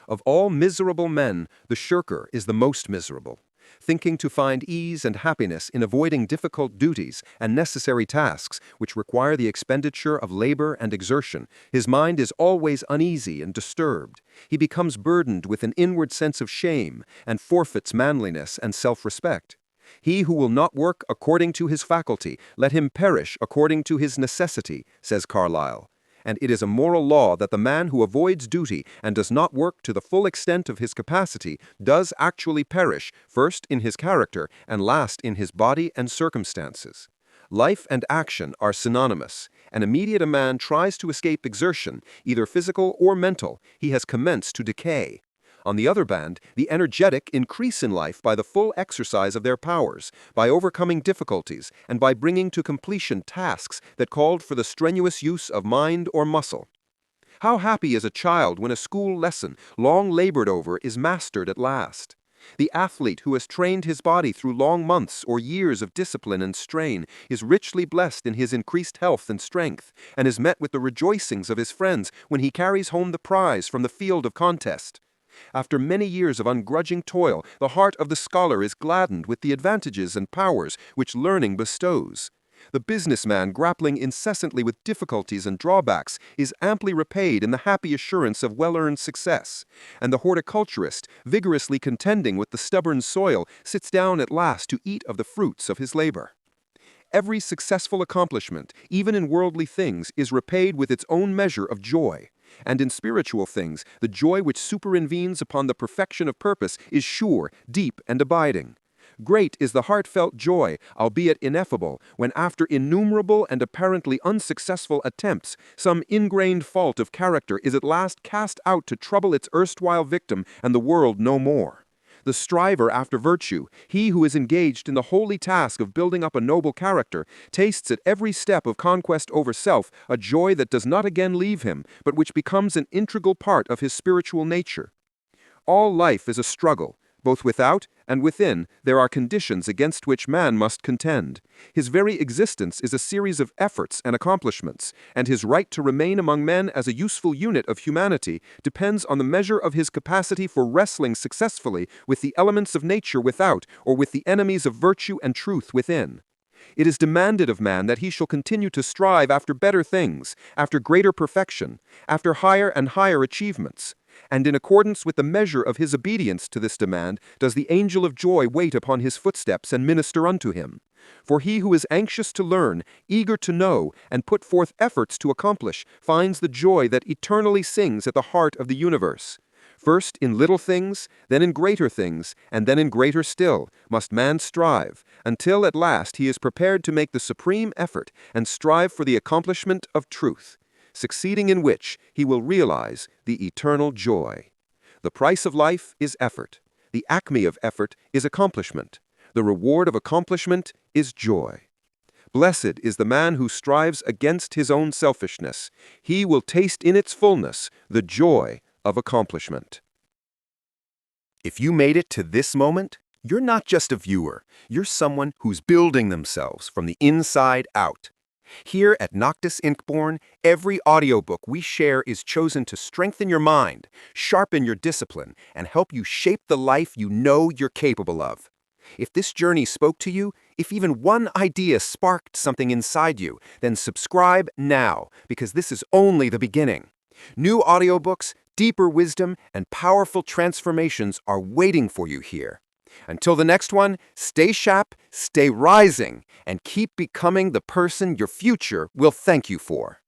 Of all miserable men, the shirker is the most miserable. Thinking to find ease and happiness in avoiding difficult duties and necessary tasks which require the expenditure of labor and exertion, his mind is always uneasy and disturbed. He becomes burdened with an inward sense of shame and forfeits manliness and self-respect. He who will not work according to his faculty, let him perish according to his necessity, says Carlyle. And it is a moral law that the man who avoids duty and does not work to the full extent of his capacity does actually perish, first in his character and last in his body and circumstances. Life and action are synonymous, and immediate a man tries to escape exertion, either physical or mental, he has commenced to decay. On the other hand, the energetic increase in life by the full exercise of their powers, by overcoming difficulties, and by bringing to completion tasks that called for the strenuous use of mind or muscle. How happy is a child when a school lesson, long labored over, is mastered at last! The athlete who has trained his body through long months or years of discipline and strain is richly blessed in his increased health and strength, and is met with the rejoicings of his friends when he carries home the prize from the field of contest. After many years of ungrudging toil, the heart of the scholar is gladdened with the advantages and powers which learning bestows. The businessman grappling incessantly with difficulties and drawbacks is amply repaid in the happy assurance of well-earned success, and the horticulturist, vigorously contending with the stubborn soil, sits down at last to eat of the fruits of his labor. Every successful accomplishment, even in worldly things, is repaid with its own measure of joy. And in spiritual things, the joy which supervenes upon the perfection of purpose is sure, deep, and abiding. Great is the heartfelt joy, albeit ineffable, when after innumerable and apparently unsuccessful attempts, some ingrained fault of character is at last cast out to trouble its erstwhile victim and the world no more. The striver after virtue, he who is engaged in the holy task of building up a noble character, tastes at every step of conquest over self a joy that does not again leave him, but which becomes an integral part of his spiritual nature. All life is a struggle. Both without and within, there are conditions against which man must contend. His very existence is a series of efforts and accomplishments, and his right to remain among men as a useful unit of humanity depends on the measure of his capacity for wrestling successfully with the elements of nature without or with the enemies of virtue and truth within. It is demanded of man that he shall continue to strive after better things, after greater perfection, after higher and higher achievements. And in accordance with the measure of his obedience to this demand, does the angel of joy wait upon his footsteps and minister unto him. For he who is anxious to learn, eager to know, and put forth efforts to accomplish, finds the joy that eternally sings at the heart of the universe. First in little things, then in greater things, and then in greater still, must man strive, until at last he is prepared to make the supreme effort and strive for the accomplishment of truth, succeeding in which he will realize the eternal joy. The price of life is effort. The acme of effort is accomplishment. The reward of accomplishment is joy. Blessed is the man who strives against his own selfishness. He will taste in its fullness the joy of accomplishment. If you made it to this moment, you're not just a viewer. You're someone who's building themselves from the inside out. Here at Noctis Inkborne, every audiobook we share is chosen to strengthen your mind, sharpen your discipline, and help you shape the life you know you're capable of. If this journey spoke to you, if even one idea sparked something inside you, then subscribe now, because this is only the beginning. New audiobooks, deeper wisdom, and powerful transformations are waiting for you here. Until the next one, stay sharp, stay rising, and keep becoming the person your future will thank you for.